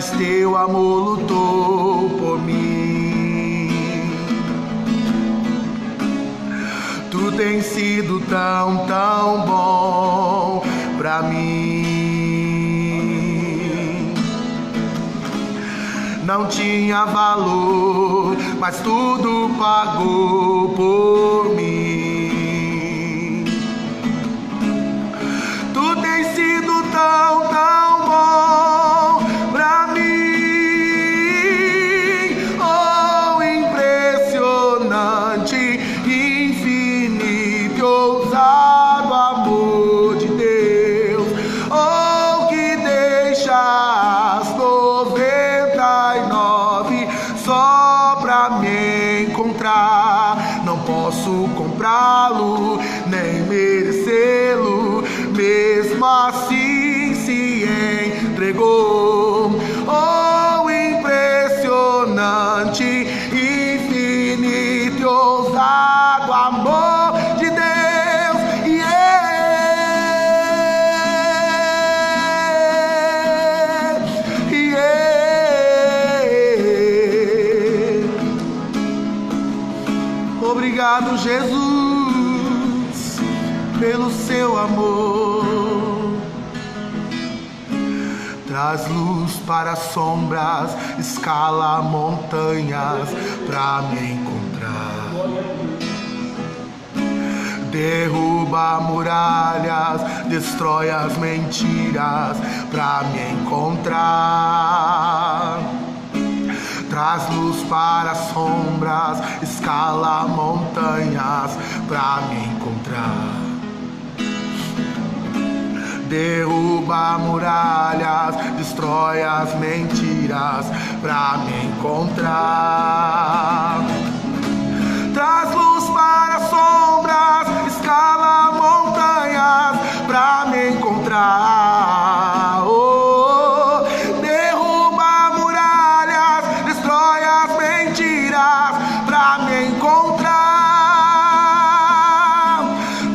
mas teu amor lutou por mim. Tu tens sido tão, tão bom pra mim. Não tinha valor, mas tudo pagou por mim. Tu tens sido tão, tão bom pra mim. Oh, impressionante, infinito e ousado amor de Deus. Oh, que deixa as 99 só pra me encontrar. Não posso comprá-lo, nem merecê-lo, mesmo assim se entregou. Oh, impressionante, infinito e ousado amor de Deus. Obrigado, Jesus, pelo seu amor. Traz luz para as sombras, escala montanhas pra me encontrar. Derruba muralhas, destrói as mentiras pra me encontrar. Traz luz para as sombras, escala montanhas pra me encontrar. Derruba muralhas, destrói as mentiras pra me encontrar. Traz luz para as sombras, escala montanhas pra me encontrar. Oh, derruba muralhas, destrói as mentiras pra me encontrar.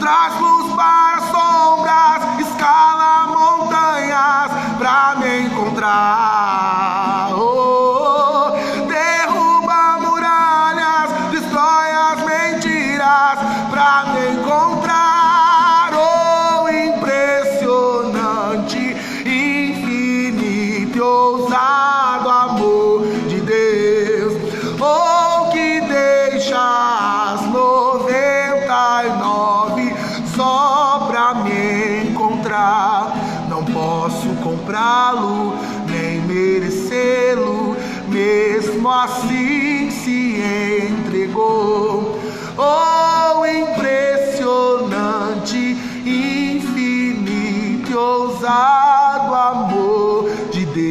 Traz luz para as sombras, escala montanhas pra me encontrar. Oh, derruba muralhas, destrói as mentiras pra me encontrar. Oh, impressionante, infinito e ousado amor de Deus. Oh, que deixa as 99 só pra me encontrar. Não posso comprá-lo, nem merecê-lo, mesmo assim se entregou. Oh, impressionante, infinito e ousado amor de Deus.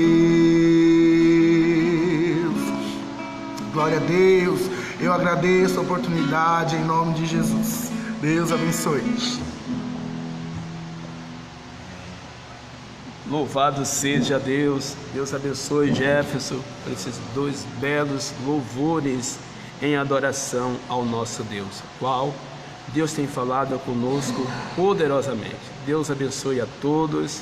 Glória a Deus. Eu agradeço a oportunidade em nome de Jesus. Deus abençoe. Louvado seja Deus. Deus abençoe Jefferson por esses dois belos louvores em adoração ao nosso Deus, qual Deus tem falado conosco poderosamente. Deus abençoe a todos.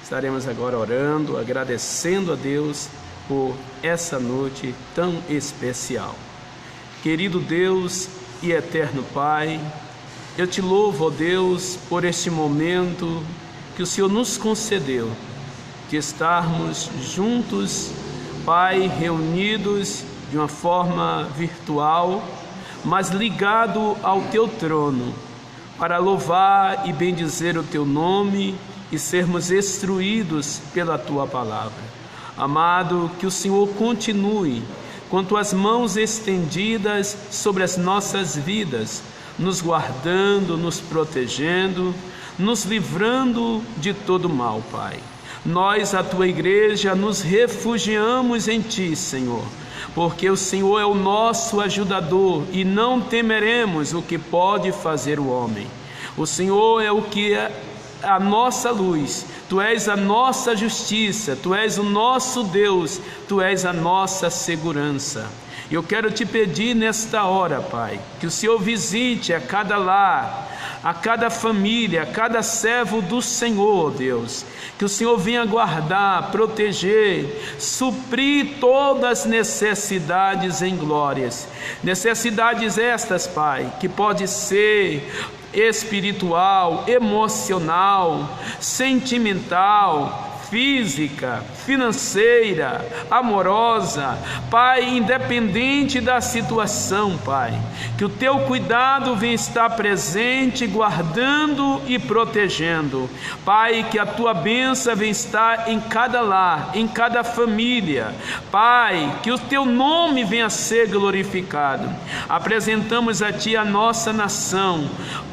Estaremos agora orando, agradecendo a Deus por essa noite tão especial. Querido Deus e eterno Pai, eu te louvo, ó Deus, por este momento que o Senhor nos concedeu, de estarmos juntos, Pai, reunidos de uma forma virtual, mas ligado ao Teu trono, para louvar e bendizer o Teu nome e sermos instruídos pela Tua palavra. Amado, que o Senhor continue com Tuas mãos estendidas sobre as nossas vidas, nos guardando, nos protegendo, nos livrando de todo mal, Pai. Nós, a Tua igreja, nos refugiamos em Ti, Senhor, porque o Senhor é o nosso ajudador e não temeremos o que pode fazer o homem. O Senhor é o que é a nossa luz, Tu és a nossa justiça, Tu és o nosso Deus, Tu és a nossa segurança. Eu quero te pedir nesta hora, Pai, que o Senhor visite a cada lar, a cada família, a cada servo do Senhor, Deus. Que o Senhor venha guardar, proteger, suprir todas as necessidades em glórias. Necessidades estas, Pai, que pode ser espiritual, emocional, sentimental, física, financeira, amorosa, Pai, independente da situação, Pai, que o teu cuidado venha estar presente, guardando e protegendo, Pai, que a tua bênção venha estar em cada lar, em cada família, Pai, que o teu nome venha a ser glorificado. Apresentamos a ti a nossa nação,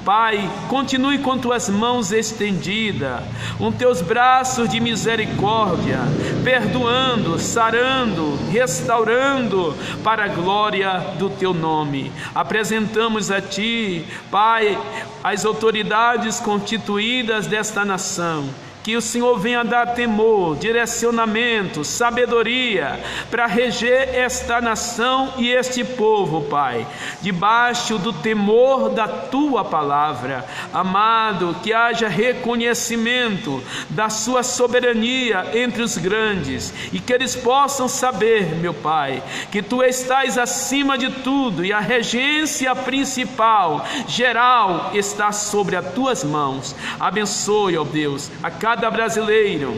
Pai, continue com tuas mãos estendidas, com teus braços de misericórdia, perdoando, sarando, restaurando, para a glória do teu nome. Apresentamos a ti, Pai, as autoridades constituídas desta nação. Que o Senhor venha dar temor, direcionamento, sabedoria para reger esta nação e este povo, Pai, debaixo do temor da tua palavra. Amado, que haja reconhecimento da sua soberania entre os grandes e que eles possam saber, meu Pai, que tu estás acima de tudo e a regência principal, geral, está sobre as tuas mãos. Abençoe, ó Deus, a cada brasileiro,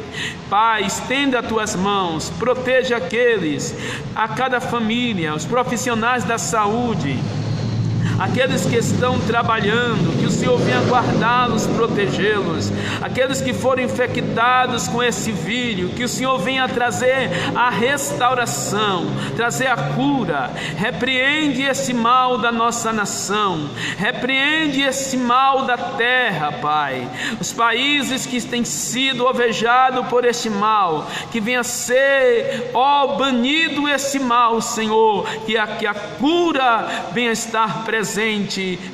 Pai, estenda as tuas mãos, proteja aqueles, a cada família, os profissionais da saúde, aqueles que estão trabalhando, que o Senhor venha guardá-los, protegê-los, aqueles que foram infectados com esse vírus, que o Senhor venha trazer a restauração, trazer a cura. Repreende esse mal da nossa nação, repreende esse mal da terra, Pai. Os países que têm sido alvejados por este mal, que venha ser, ó, banido esse mal, Senhor, que a cura venha estar presente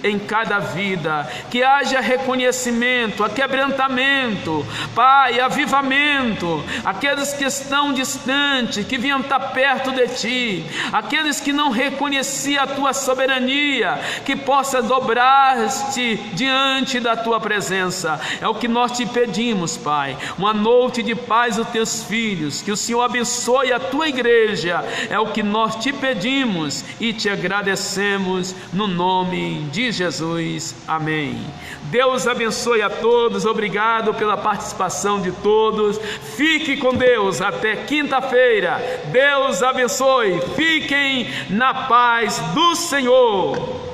em cada vida, que haja reconhecimento, aquebrantamento, Pai, avivamento, aqueles que estão distantes, que venham estar perto de Ti, aqueles que não reconheciam a Tua soberania, que possa dobrar-te diante da Tua presença. É o que nós te pedimos, Pai, uma noite de paz aos Teus filhos, que o Senhor abençoe a Tua igreja, é o que nós te pedimos e te agradecemos no nome de Jesus, amém. Deus abençoe a todos, obrigado pela participação de todos, fique com Deus até quinta-feira, Deus abençoe, fiquem na paz do Senhor.